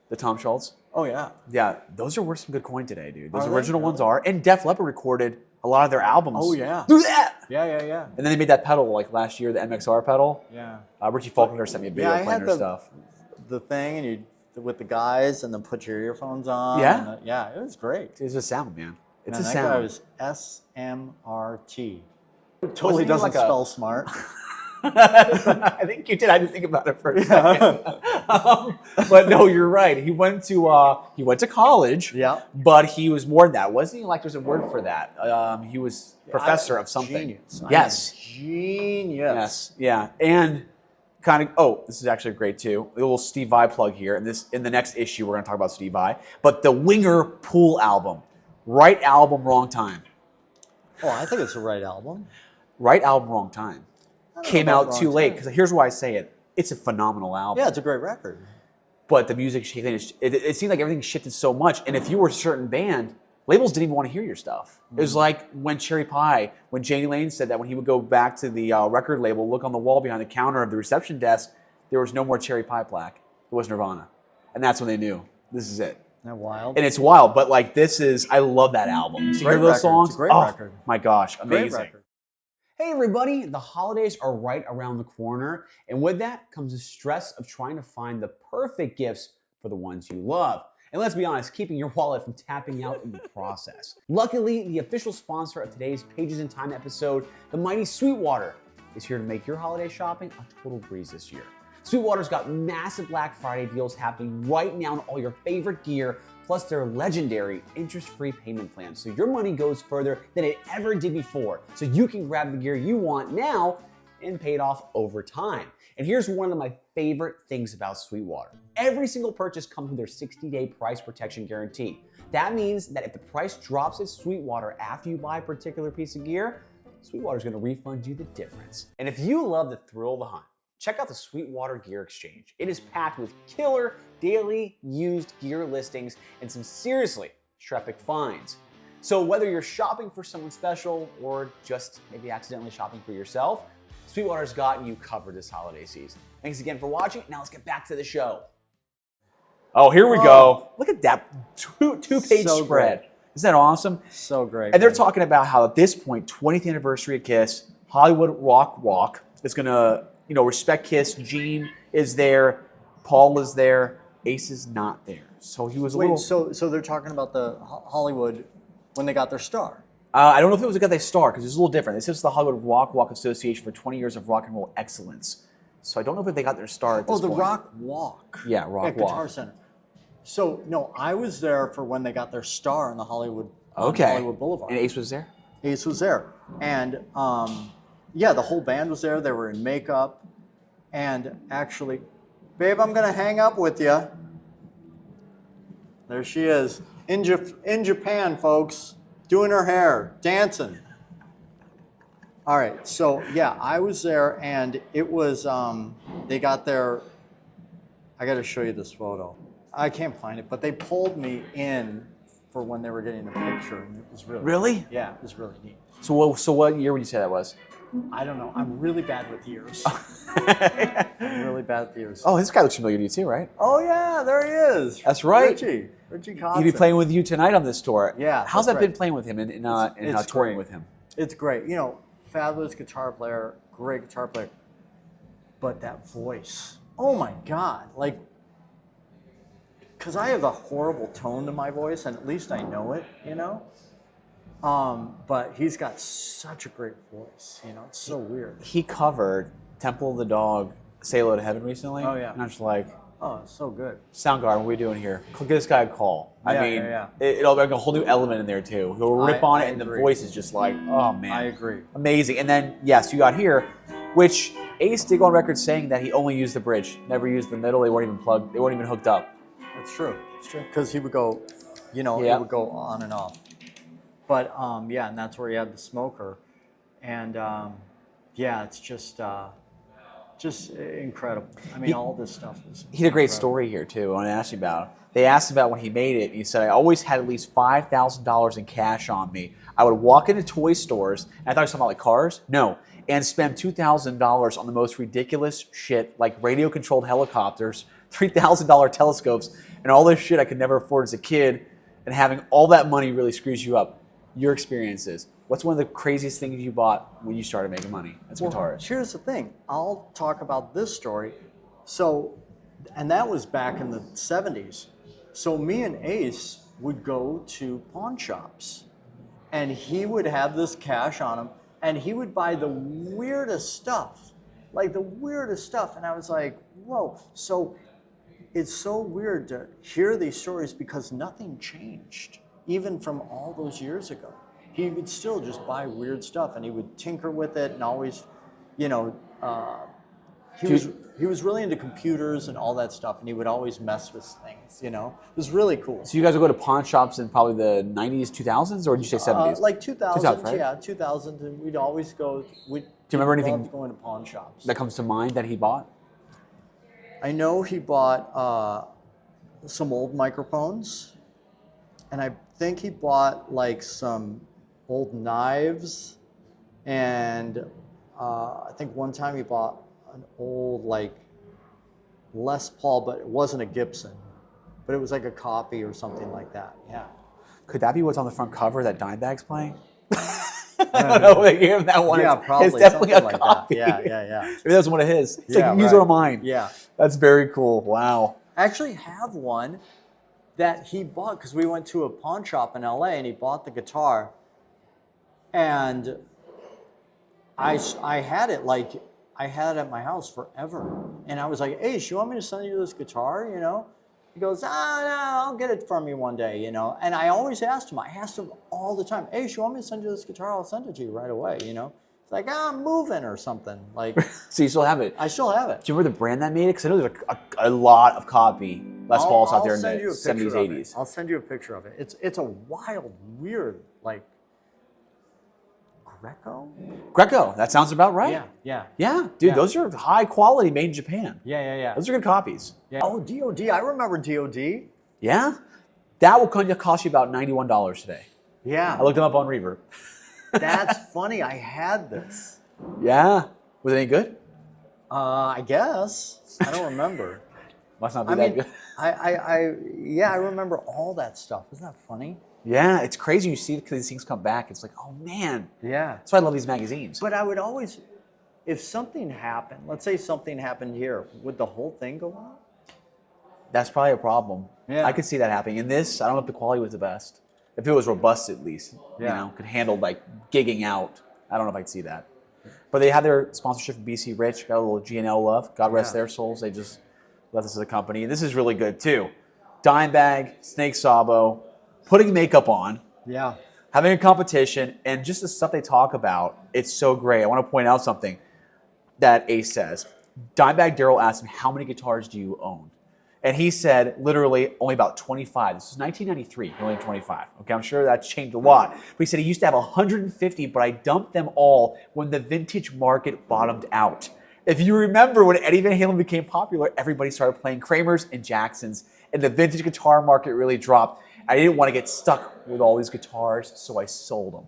Speaker 2: The Tom Schultz.
Speaker 1: Oh yeah.
Speaker 2: Yeah, those are worth some good coin today, dude. Those
Speaker 1: Are they?
Speaker 2: original ones are. And Def Leppard recorded a lot of their albums.
Speaker 1: Oh, yeah.
Speaker 2: Do that!
Speaker 1: Yeah.
Speaker 2: And then they made that pedal like last year, the MXR pedal.
Speaker 1: Yeah.
Speaker 2: Richie Faulkner sent me a video
Speaker 1: Yeah, I
Speaker 2: playing
Speaker 1: had
Speaker 2: their stuff.
Speaker 1: the thing, and you with the guys, and then put your earphones on.
Speaker 2: Yeah?
Speaker 1: and, yeah, it was great.
Speaker 2: It's a sound, man. It's
Speaker 1: Man,
Speaker 2: a
Speaker 1: that
Speaker 2: sound.
Speaker 1: guy was SMRT. Totally
Speaker 2: he
Speaker 1: doesn't
Speaker 2: like a-
Speaker 1: spell smart.
Speaker 2: I think you did. I didn't think about it for a second. But no, you're right. He went to college.
Speaker 1: Yeah.
Speaker 2: But he was more than that, wasn't he? Like there's a word for that. He was professor of something.
Speaker 1: Genius.
Speaker 2: Yes.
Speaker 1: Genius.
Speaker 2: Yes. Yeah. And kind of. Oh, this is actually great too. A little Steve Vai plug here. And this in the next issue we're going to talk about Steve Vai. But the Winger Pool album, right album, wrong time.
Speaker 1: Oh, I think it's the right album.
Speaker 2: Right album, wrong time. Came
Speaker 1: about
Speaker 2: out
Speaker 1: wrong
Speaker 2: too late
Speaker 1: time.
Speaker 2: because here's why I say it. It's a phenomenal album.
Speaker 1: Yeah, it's a great record.
Speaker 2: But the music shifted. It seemed like everything shifted so much. And if you were a certain band, labels didn't even want to hear your stuff. It was like when Cherry Pie, when Janie Lane said that when he would go back to the record label, look on the wall behind the counter of the reception desk, there was no more Cherry Pie plaque. It was Nirvana. And that's when they knew, this is it.
Speaker 1: Isn't that wild?
Speaker 2: And it's wild, but like this is, I love that album. Did you
Speaker 1: Great
Speaker 2: hear those
Speaker 1: record.
Speaker 2: songs?
Speaker 1: It's a great
Speaker 2: Oh,
Speaker 1: record.
Speaker 2: my gosh,
Speaker 1: Great
Speaker 2: amazing.
Speaker 1: record.
Speaker 2: Hey everybody, the holidays are right around the corner, and with that comes the stress of trying to find the perfect gifts for the ones you love. And let's be honest, keeping your wallet from tapping out in the process. Luckily, the official sponsor of today's Pages in Time episode, the mighty Sweetwater, is here to make your holiday shopping a total breeze this year. Sweetwater's got massive Black Friday deals happening right now on all your favorite gear, plus their legendary interest-free payment plan. So your money goes further than it ever did before. So you can grab the gear you want now and pay it off over time. And here's one of my favorite things about Sweetwater. Every single purchase comes with their 60-day price protection guarantee. That means that if the price drops at Sweetwater after you buy a particular piece of gear, Sweetwater's gonna refund you the difference. And if you love the thrill of the hunt, check out the Sweetwater Gear Exchange. It is packed with killer daily used gear listings and some seriously terrific finds. So whether you're shopping for someone special or just maybe accidentally shopping for yourself, Sweetwater's got you covered this holiday season. Thanks again for watching. Now let's get back to the show. Oh, here we go. Look at that two-page
Speaker 1: So
Speaker 2: spread.
Speaker 1: great.
Speaker 2: Isn't that awesome?
Speaker 1: So great.
Speaker 2: And they're talking about how at this point, 20th anniversary of Kiss, Hollywood Rock Walk is gonna, respect Kiss. Gene is there, Paul is there, Ace is not there. So he was a little.
Speaker 1: So they're talking about the Hollywood when they got their star.
Speaker 2: I don't know if it was a guy they star because it's a little different. This is the Hollywood Rock Walk Association for 20 years of rock and roll excellence. So I don't know if they got their star at this point.
Speaker 1: Rock Walk.
Speaker 2: Yeah, Rock
Speaker 1: at
Speaker 2: Walk.
Speaker 1: Guitar Center. So no, I was there for when they got their star in the Hollywood.
Speaker 2: Okay.
Speaker 1: Hollywood Boulevard.
Speaker 2: And Ace was there?
Speaker 1: Ace was there, and yeah, the whole band was there. They were in makeup, and actually, babe, I'm gonna hang up with you. There she is in Japan, folks, doing her hair, dancing. All right, so yeah, I was there, and it was they got their. I got to show you this photo. I can't find it, but they pulled me in for when they were getting the picture, and it was really yeah, it was really neat.
Speaker 2: So what year would you say that was?
Speaker 1: I don't know. I'm really bad with years. I'm really bad with years.
Speaker 2: Oh, this guy looks familiar to you too, right?
Speaker 1: Oh yeah, there he is.
Speaker 2: That's right.
Speaker 1: Richie Kotzen.
Speaker 2: He'd be playing with you tonight on this tour.
Speaker 1: Yeah,
Speaker 2: How's
Speaker 1: that's
Speaker 2: that been
Speaker 1: right.
Speaker 2: playing with him and
Speaker 1: It's
Speaker 2: touring
Speaker 1: great.
Speaker 2: with him?
Speaker 1: It's great. Fabulous guitar player, great guitar player. But that voice, oh my God, because I have a horrible tone to my voice, and at least I know it, But he's got such a great voice, it's so weird.
Speaker 2: He covered Temple of the Dog, Say Hello to Heaven recently.
Speaker 1: Oh, yeah.
Speaker 2: And I'm just like,
Speaker 1: Oh, it's so good.
Speaker 2: Soundgarden, what are we doing here? Give this guy a call.
Speaker 1: Yeah.
Speaker 2: It'll be like a whole new element in there too. He'll rip on
Speaker 1: I
Speaker 2: it, and the
Speaker 1: agree.
Speaker 2: voice is just like, oh man.
Speaker 1: I agree.
Speaker 2: Amazing. And then, yes, you got here, which Ace did go on record saying that he only used the bridge, never used the middle. They weren't even plugged. They weren't even hooked up.
Speaker 1: It's true. It's true. Because he would go, it
Speaker 2: Yeah.
Speaker 1: would go on and off. But yeah, and that's where he had the smoker, and yeah, it's just incredible. I mean, all this stuff is.
Speaker 2: He had a great
Speaker 1: incredible.
Speaker 2: story here too. I want to ask you about. They asked about when he made it. He said, "I always had at least $5,000 in cash on me. I would walk into toy stores. And I thought he was talking about like cars. No, and spend $2,000 on the most ridiculous shit, like radio-controlled helicopters, $3,000 telescopes, and all this shit I could never afford as a kid. And having all that money really screws you up. Your experiences. What's one of the craziest things you bought when you started making money as a guitarist?
Speaker 1: Here's the thing. I'll talk about this story. So, and that was back in the 70s. So me and Ace would go to pawn shops, and he would have this cash on him, and he would buy the weirdest stuff, like the weirdest stuff. And I was like, whoa. So it's so weird to hear these stories because nothing changed, even from all those years ago. He would still just buy weird stuff, and he would tinker with it, and always, he was really into computers and all that stuff, and he would always mess with things. It was really cool.
Speaker 2: So you guys would go to pawn shops in probably the 90s, 2000s, or did you say 70s?
Speaker 1: Like 2000,
Speaker 2: 2000, right?
Speaker 1: yeah, 2000, and we'd always go. Do you
Speaker 2: remember anything
Speaker 1: going to pawn shops?
Speaker 2: that comes to mind that he bought?
Speaker 1: I know he bought some old microphones, and I think he bought like some old knives, and I think one time he bought an old like Les Paul, but it wasn't a Gibson, but it was like a copy or something like that. Yeah.
Speaker 2: Could that be what's on the front cover that Dimebag's playing? I don't know. They gave him that one.
Speaker 1: Yeah, probably.
Speaker 2: It's definitely a
Speaker 1: something like
Speaker 2: copy.
Speaker 1: that. Yeah.
Speaker 2: Maybe that's one of his. It's
Speaker 1: Yeah,
Speaker 2: like, use
Speaker 1: right.
Speaker 2: one of mine.
Speaker 1: Yeah.
Speaker 2: That's very cool. Wow.
Speaker 1: I actually have one that he bought, because we went to a pawn shop in LA and he bought the guitar, and I had it at my house forever. And I was like, hey, you want me to send you this guitar, you know? He goes, no, I'll get it from you one day, you know? And I always asked him all the time, hey, you want me to send you this guitar? I'll send it to you right away, you know? It's like, I'm moving or something. Like,
Speaker 2: So you still have it?
Speaker 1: I still have it.
Speaker 2: Do you remember the brand that made it? Because I know there's a lot of copy Les Pauls out there in the 70s, 80s.
Speaker 1: I'll send you a picture of it. It's a wild, weird, like,
Speaker 2: Greco, that sounds about right.
Speaker 1: Yeah.
Speaker 2: Yeah, dude, those are high quality, made in Japan.
Speaker 1: Yeah.
Speaker 2: Those are good copies.
Speaker 1: Yeah. Oh, DOD, I remember DOD.
Speaker 2: Yeah? That will cost you about $91 today.
Speaker 1: Yeah.
Speaker 2: I looked them up on Reverb.
Speaker 1: That's funny. I had this.
Speaker 2: Yeah. Was it any good?
Speaker 1: I guess. I don't remember.
Speaker 2: Must not be that good.
Speaker 1: I remember all that stuff. Isn't that funny?
Speaker 2: Yeah, it's crazy. You see these things come back. It's like, oh man.
Speaker 1: Yeah.
Speaker 2: That's why I love these magazines.
Speaker 1: But I would always, if something happened, let's say something happened here, would the whole thing go on?
Speaker 2: That's probably a problem.
Speaker 1: Yeah.
Speaker 2: I could see that happening. In this, I don't know if the quality was the best. If it was robust at least, you know, could handle like gigging out. I don't know if I could see that. But they had their sponsorship from BC Rich, got a little GNL love. God rest their souls. They just left us as a company. And this is really good too. Dimebag, Snake Sabo, putting makeup on.
Speaker 1: Yeah.
Speaker 2: Having a competition, and just the stuff they talk about, it's so great. I want to point out something that Ace says. Dimebag Daryl asked him, how many guitars do you own? And he said, literally, only about 25. This is 1993, he only had 25. Okay, I'm sure that's changed a lot. But he said he used to have 150, but I dumped them all when the vintage market bottomed out. If you remember when Eddie Van Halen became popular, everybody started playing Kramers and Jacksons, and the vintage guitar market really dropped. I didn't want to get stuck with all these guitars, so I sold them.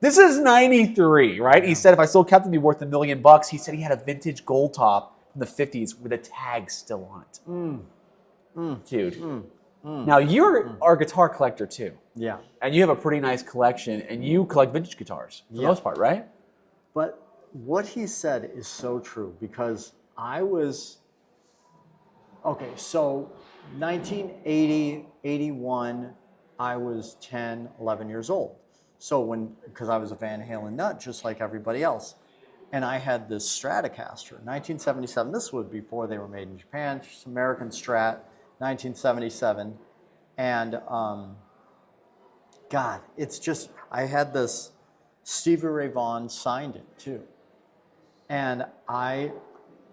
Speaker 2: This is 93, right? He said if I still kept them, it'd be worth $1 million. He said he had a vintage gold top from the 50s with a tag still on it. Dude. Now, you're our guitar collector too.
Speaker 1: Yeah.
Speaker 2: And you have a pretty nice collection, and you collect vintage guitars for the most part, right?
Speaker 1: But what he said is so true, because I was, okay, so 1980, 81, I was 10, 11 years old. So because I was a Van Halen nut, just like everybody else. And I had this Stratocaster, 1977. This was before they were made in Japan, just American Strat, 1977. And God, it's just, I had this, Stevie Ray Vaughan signed it too. And I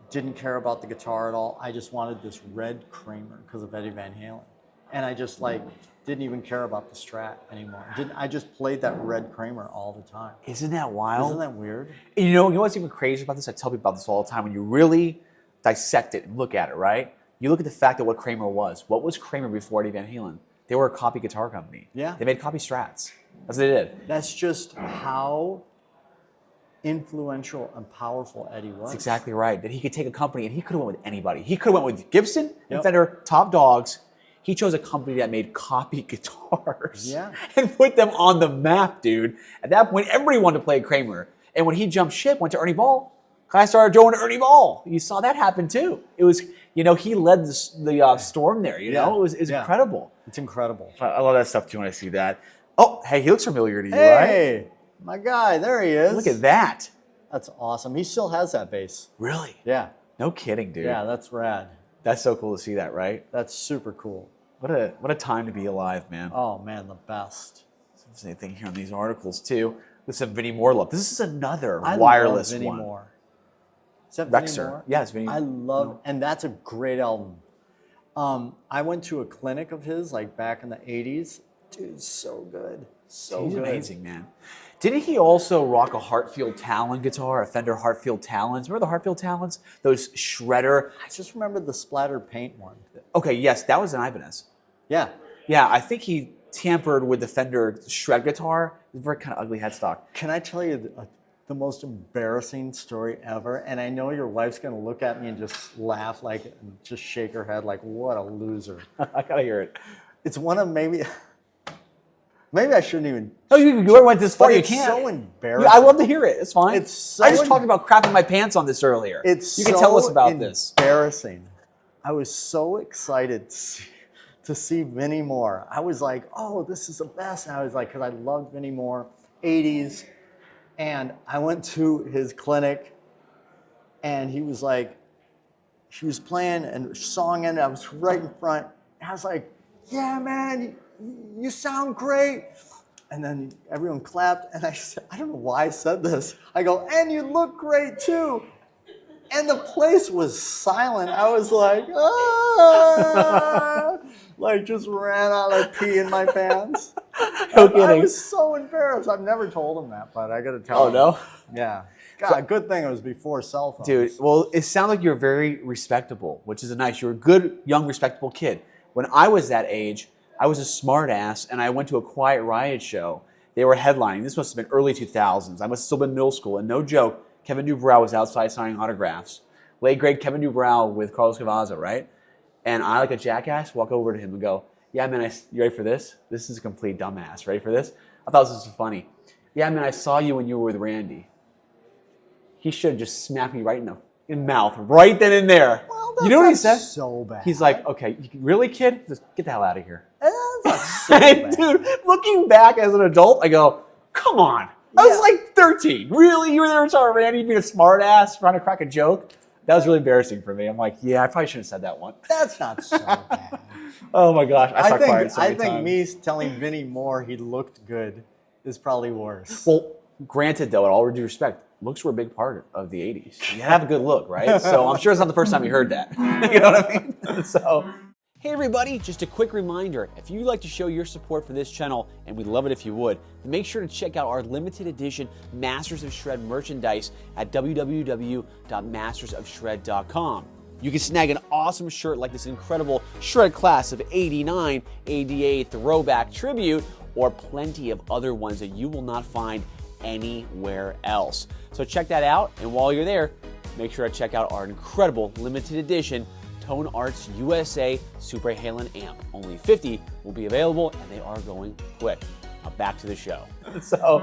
Speaker 1: didn't care about the guitar at all. I just wanted this red Kramer because of Eddie Van Halen. And I just didn't even care about the Strat anymore. I just played that red Kramer all the time.
Speaker 2: Isn't that wild?
Speaker 1: Isn't that weird?
Speaker 2: You know what's even crazy about this? I tell people about this all the time. When you really dissect it and look at it, right? You look at the fact of what Kramer was. What was Kramer before Eddie Van Halen? They were a copy guitar company. Yeah. They made copy Strats. That's what they did.
Speaker 1: That's just how influential and powerful Eddie was.
Speaker 2: That's exactly right. That he could take a company, and he could have went with anybody. He could have went with Gibson, Fender, top dogs. He chose a company that made copy guitars and put them on the map, dude. At that point, everybody wanted to play a Kramer. And when he jumped ship, went to Ernie Ball, guys started doing Ernie Ball. You saw that happen too. It was, he led the storm there, you know? It was incredible.
Speaker 1: It's incredible.
Speaker 2: I love that stuff too when I see that. Oh, hey, he looks familiar to you, right?
Speaker 1: Hey, my guy, there he is.
Speaker 2: Look at that.
Speaker 1: That's awesome. He still has that bass.
Speaker 2: Really?
Speaker 1: Yeah.
Speaker 2: No kidding, dude.
Speaker 1: Yeah, that's rad.
Speaker 2: That's so cool to see that, right?
Speaker 1: That's super cool.
Speaker 2: What a time to be alive, man.
Speaker 1: Oh man, the best.
Speaker 2: Same thing here on these articles too. With some Vinnie Moore love. This is another
Speaker 1: I
Speaker 2: wireless
Speaker 1: love Vinnie
Speaker 2: one.
Speaker 1: Moore. Is that
Speaker 2: Rexer.
Speaker 1: Vinnie Moore?
Speaker 2: Yeah, it's Vinnie.
Speaker 1: I love, and that's a great album. I went to a clinic of his back in the 80s. Dude, so good. So
Speaker 2: He's
Speaker 1: good.
Speaker 2: amazing, man. Didn't he also rock a Hartfield Talon guitar, a Fender Hartfield Talons? Remember the Hartfield Talons? Those shredder.
Speaker 1: I just remember the splattered paint one.
Speaker 2: Okay, yes, that was an Ibanez.
Speaker 1: Yeah.
Speaker 2: Yeah, I think he tampered with the Fender shred guitar. It was a very kind of ugly headstock.
Speaker 1: Can I tell you the most embarrassing story ever? And I know your wife's going to look at me and just laugh, and just shake her head like, what a loser.
Speaker 2: I got to hear it.
Speaker 1: It's one of maybe I shouldn't even.
Speaker 2: Oh, you went this far. You can't.
Speaker 1: It's so embarrassing.
Speaker 2: I love to hear it. It's fine.
Speaker 1: It's so
Speaker 2: I just talked about crapping my pants on this earlier. You can tell us about this.
Speaker 1: Embarrassing. I was so excited to see Vinnie Moore. I was like, oh, this is the best. And I was like, because I loved Vinnie Moore, 80s. And I went to his clinic, and he was like, she was playing and song, and I was right in front. And I was like, yeah, man, you sound great. And then everyone clapped, and I said, I don't know why I said this. I go, and you look great too. And the place was silent. I was like, ah, like just ran out like pee in my pants.
Speaker 2: No kidding.
Speaker 1: I was so embarrassed. I've never told him that, but I got to tell him.
Speaker 2: Oh, no?
Speaker 1: Yeah. God, good thing it was before cell phones.
Speaker 2: Dude, well, it sounds like you're very respectable, which is nice. You're a good, young, respectable kid. When I was that age, I was a smart ass, and I went to a Quiet Riot show. They were headlining. This must have been early 2000s. I must have still been middle school, and no joke, Kevin Dubrow was outside signing autographs. Late grade Kevin Dubrow with Carlos Cavazo, right? And I, like a jackass, walk over to him and go, yeah, man, you ready for this? This is a complete dumbass. Ready for this? I thought this was funny. Yeah, man, I saw you when you were with Randy. He should have just smacked me right in the mouth, right then and there.
Speaker 1: Well,
Speaker 2: you know what he said?
Speaker 1: So bad.
Speaker 2: He's like, okay, really, kid? Just get the hell out of here.
Speaker 1: That's not so bad.
Speaker 2: Dude, looking back as an adult, I go, come on. I was like 13. Really? You were there to Randy being a smart ass, trying to crack a joke? That was really embarrassing for me. I'm like, yeah, I probably shouldn't have said that one.
Speaker 1: That's not so bad.
Speaker 2: Oh my gosh. I
Speaker 1: think me telling Vinnie Moore he looked good is probably worse.
Speaker 2: Well, granted though, in all due respect, looks were a big part of the 80s. You have a good look, right? So I'm sure it's not the first time you heard that. You know what I mean? So, hey everybody, just a quick reminder, if you'd like to show your support for this channel, and we'd love it if you would, then make sure to check out our limited edition Masters of Shred merchandise at www.mastersofshred.com. You can snag an awesome shirt like this incredible Shred Class of '89 ADA Throwback Tribute, or plenty of other ones that you will not find anywhere else. So check that out, and while you're there, make sure to check out our incredible limited edition Tone Arts USA Super Halen amp. Only 50 will be available, and they are going quick. Now back to the show. So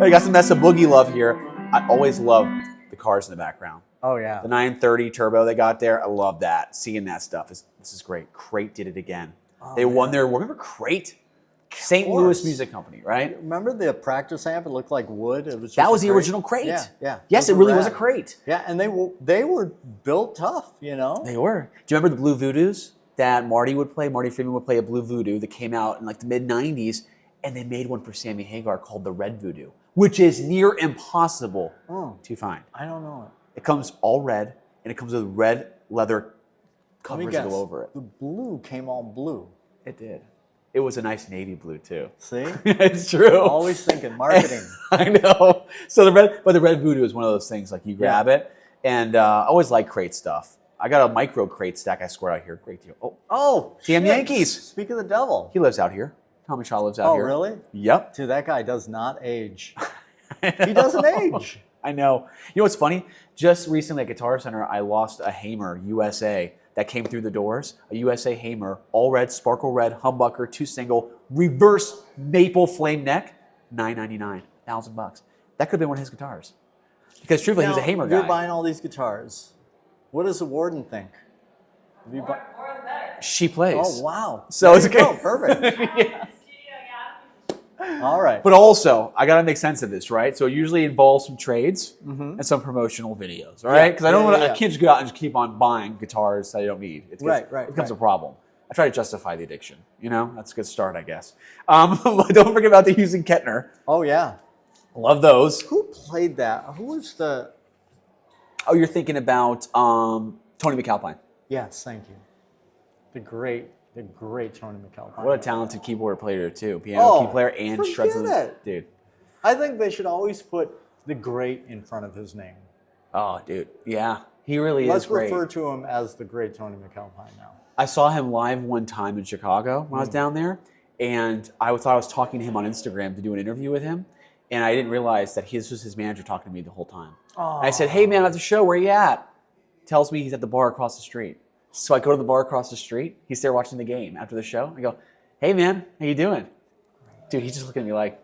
Speaker 2: I got some Mesa Boogie love here. I always love the cars in the background.
Speaker 1: Oh yeah.
Speaker 2: The 930 turbo they got there, I love that. Seeing that stuff, this is great. Crate did it again. They won their, remember Crate? St. Louis Music Company, right?
Speaker 1: Remember the practice amp? It looked like wood. It was just
Speaker 2: that was the
Speaker 1: crate.
Speaker 2: original Crate.
Speaker 1: Yeah, yeah.
Speaker 2: Yes, it really was a Crate.
Speaker 1: Yeah, and they were built tough, you know?
Speaker 2: They were. Do you remember the Blue Voodoos that Marty would play? Marty Friedman would play a Blue Voodoo that came out in like the mid-90s, and they made one for Sammy Hagar called the Red Voodoo, which is near impossible to find.
Speaker 1: I don't know it.
Speaker 2: It comes all red, and it comes with red leather covers to go over it.
Speaker 1: The blue came all blue.
Speaker 2: It did. It was a nice navy blue too.
Speaker 1: See?
Speaker 2: It's true.
Speaker 1: Always thinking marketing.
Speaker 2: I know. So the red Voodoo is one of those things like you grab it, and I always like Crate stuff. I got a micro Crate stack I swear out here. Great deal.
Speaker 1: Oh,
Speaker 2: damn
Speaker 1: shit.
Speaker 2: Yankees.
Speaker 1: Speak of the devil.
Speaker 2: He lives out here. Tommy Shaw lives out here.
Speaker 1: Oh, really?
Speaker 2: Yep.
Speaker 1: Dude, that guy does not age. He doesn't age.
Speaker 2: I know. You know what's funny? Just recently at Guitar Center, I lost a Hamer USA that came through the doors. A USA Hamer, all red, sparkle red, humbucker, 2-single, reverse maple flame neck, $999, $1,000. That could have been one of his guitars. Because truthfully, he was a Hamer guy.
Speaker 1: You're buying all these guitars. What does the warden think?
Speaker 6: More the better.
Speaker 2: She plays.
Speaker 1: Oh, wow.
Speaker 2: So
Speaker 1: There
Speaker 2: it's
Speaker 1: you
Speaker 2: okay.
Speaker 1: go. Perfect.
Speaker 6: Yeah.
Speaker 1: All right.
Speaker 2: But also, I got to make sense of this, right? So it usually involves some trades and some promotional videos, all right? Because I don't want a kid to go out and just keep on buying guitars that I don't need. It becomes a problem. I try to justify the addiction, you know? That's a good start, I guess. Don't forget about the Hughes and Kettner.
Speaker 1: Oh, yeah.
Speaker 2: Love those.
Speaker 1: Who played that? Who was the...
Speaker 2: Oh, you're thinking about Tony McAlpine.
Speaker 1: Yes, thank you. The great Tony McAlpine.
Speaker 2: What a talented keyboard player, too. Piano key player and shreds.
Speaker 1: Forget it.
Speaker 2: Dude.
Speaker 1: I think they should always put the great in front of his name.
Speaker 2: Oh, dude. Yeah. He really
Speaker 1: Let's
Speaker 2: is great.
Speaker 1: refer to him as the great Tony McAlpine now.
Speaker 2: I saw him live one time in Chicago when I was down there, and I thought I was talking to him on Instagram to do an interview with him, and I didn't realize that this was his manager talking to me the whole time.
Speaker 1: Oh.
Speaker 2: And I said, hey, man, I'm at the show. Where you at? Tells me he's at the bar across the street. So I go to the bar across the street. He's there watching the game after the show. I go, hey, man, how you doing? Dude, he's just looking at me like,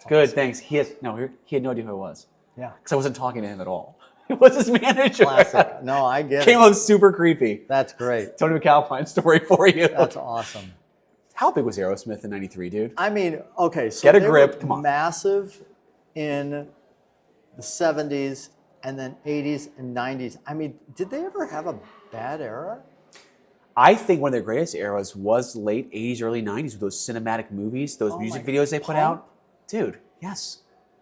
Speaker 2: good, thanks. He had no idea who I was.
Speaker 1: Yeah.
Speaker 2: Because I wasn't talking to him at all. was his manager.
Speaker 1: Classic. No, I get
Speaker 2: Came
Speaker 1: it.
Speaker 2: out super creepy.
Speaker 1: That's great.
Speaker 2: Tony McAlpine story for you.
Speaker 1: That's awesome.
Speaker 2: How big was Aerosmith in '93, dude?
Speaker 1: I mean, okay, so
Speaker 2: Get a
Speaker 1: they
Speaker 2: grip,
Speaker 1: were
Speaker 2: come on.
Speaker 1: massive in the 70s and then 80s and 90s. I mean, did they ever have a bad era?
Speaker 2: I think one of their greatest eras was late '80s, early '90s with those cinematic movies, those music
Speaker 1: my
Speaker 2: videos they put
Speaker 1: Pump?
Speaker 2: out. Dude, yes.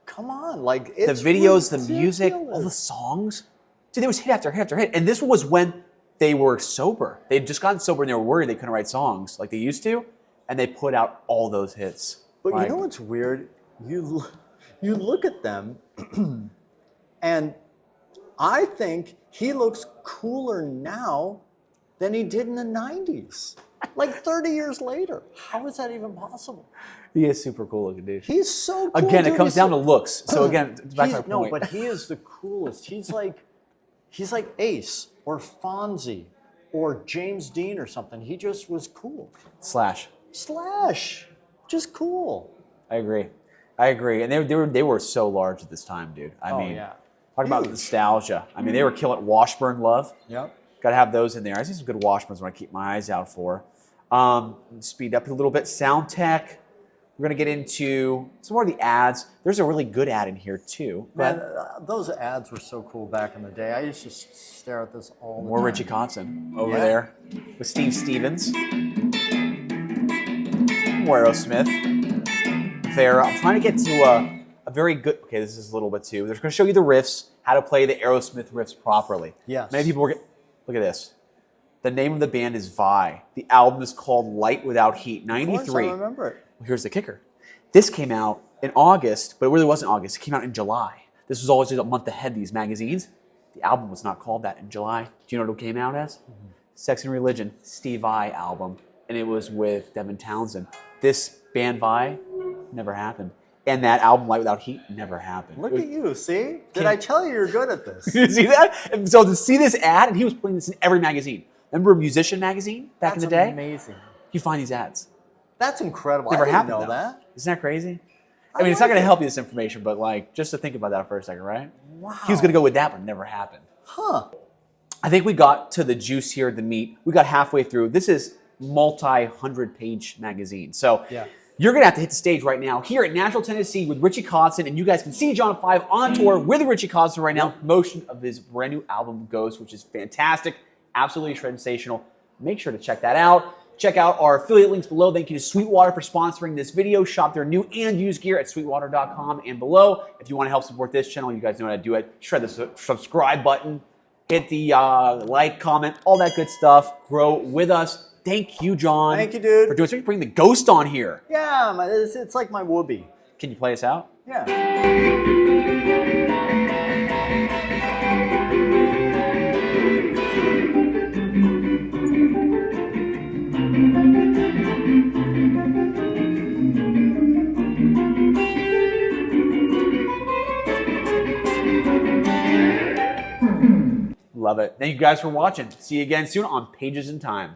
Speaker 1: Come on, like
Speaker 2: The
Speaker 1: it's
Speaker 2: videos, the music, all the
Speaker 1: ridiculous.
Speaker 2: songs. Dude, there was hit after hit after hit. And this one was when they were sober. They'd just gotten sober and they were worried they couldn't write songs like they used to. And they put out all those hits.
Speaker 1: But
Speaker 2: Like,
Speaker 1: you know what's weird? You look at them, and I think he looks cooler now than he did in the 90s. Like 30 years later. How is that even possible?
Speaker 2: he is super cool looking, dude.
Speaker 1: He's so cool.
Speaker 2: Again,
Speaker 1: dude.
Speaker 2: it comes
Speaker 1: He's
Speaker 2: down to
Speaker 1: so-
Speaker 2: looks. So again, back to my
Speaker 1: No,
Speaker 2: point.
Speaker 1: but he is the coolest. He's like Ace or Fonzie or James Dean or something. He just was cool.
Speaker 2: Slash.
Speaker 1: Slash, just cool.
Speaker 2: I agree. And they were so large at this time, dude. I mean,
Speaker 1: yeah.
Speaker 2: talk about
Speaker 1: Huge.
Speaker 2: nostalgia. I mean, they were killing Washburn Love.
Speaker 1: Yep.
Speaker 2: Got to have those in there. I see some good Washburns when I keep my eyes out for. Speed up a little bit. Sound tech. We're going to get into some more of the ads. There's a really good ad in here, too.
Speaker 1: Man,
Speaker 2: But
Speaker 1: those ads were so cool back in the day. I used to stare at this all the
Speaker 2: more
Speaker 1: time.
Speaker 2: Richie Kotzen over
Speaker 1: Yeah.
Speaker 2: there with Steve Stevens. More Aerosmith. There. I'm trying to get to a very good... Okay, this is a little bit, too. They're going to show you the riffs, how to play the Aerosmith riffs properly.
Speaker 1: Yes.
Speaker 2: Many people were... Look at this. The name of the band is Vi. The album is called Light Without Heat,
Speaker 1: Of course,
Speaker 2: 93.
Speaker 1: I remember it.
Speaker 2: Well, here's the kicker. This came out in August, but it really wasn't August. It came out in July. This was always a month ahead, these magazines. The album was not called that in July. Do you know what it came out as? Sex and Religion, Steve Vai album. And it was with Devin Townsend. This band Vi never happened. And that album, Light Without Heat, never happened.
Speaker 1: Look at you, see? Did
Speaker 2: Can-
Speaker 1: I tell you you're good at this?
Speaker 2: You see that? And so to see this ad, and he was putting this in every magazine. Remember Musician magazine back in the day?
Speaker 1: Amazing.
Speaker 2: You find these ads.
Speaker 1: That's incredible.
Speaker 2: Never
Speaker 1: I didn't
Speaker 2: happened
Speaker 1: know
Speaker 2: though.
Speaker 1: that.
Speaker 2: Isn't that crazy?
Speaker 1: I
Speaker 2: I mean, it's not
Speaker 1: like
Speaker 2: going to
Speaker 1: it.
Speaker 2: help you, this information, but like, just to think about that for a second, right?
Speaker 1: Wow.
Speaker 2: He was going to go with that, but it never happened.
Speaker 1: Huh.
Speaker 2: I think we got to the juice here, the meat. We got halfway through. This is multi-100-page magazine. So
Speaker 1: Yeah.
Speaker 2: you're going to have to hit the stage right now here at Nashville, Tennessee with Richie Kotzen, and you guys can see John 5 on tour with Richie Kotzen right now. Promotion of his brand new album, Ghost, which is fantastic, absolutely sensational. Make sure to check that out. Check out our affiliate links below. Thank you to Sweetwater for sponsoring this video. Shop their new and used gear at sweetwater.com and below. If you want to help support this channel, you guys know how to do it. Shred the subscribe button. Hit the like, comment, all that good stuff. Grow with us. Thank you, John.
Speaker 1: Thank you, dude.
Speaker 2: For doing so. Bring the ghost on here.
Speaker 1: Yeah, it's like my whoopee.
Speaker 2: Can you play us out?
Speaker 1: Yeah.
Speaker 2: Love it. Thank you guys for watching. See you again soon on Pages in Time.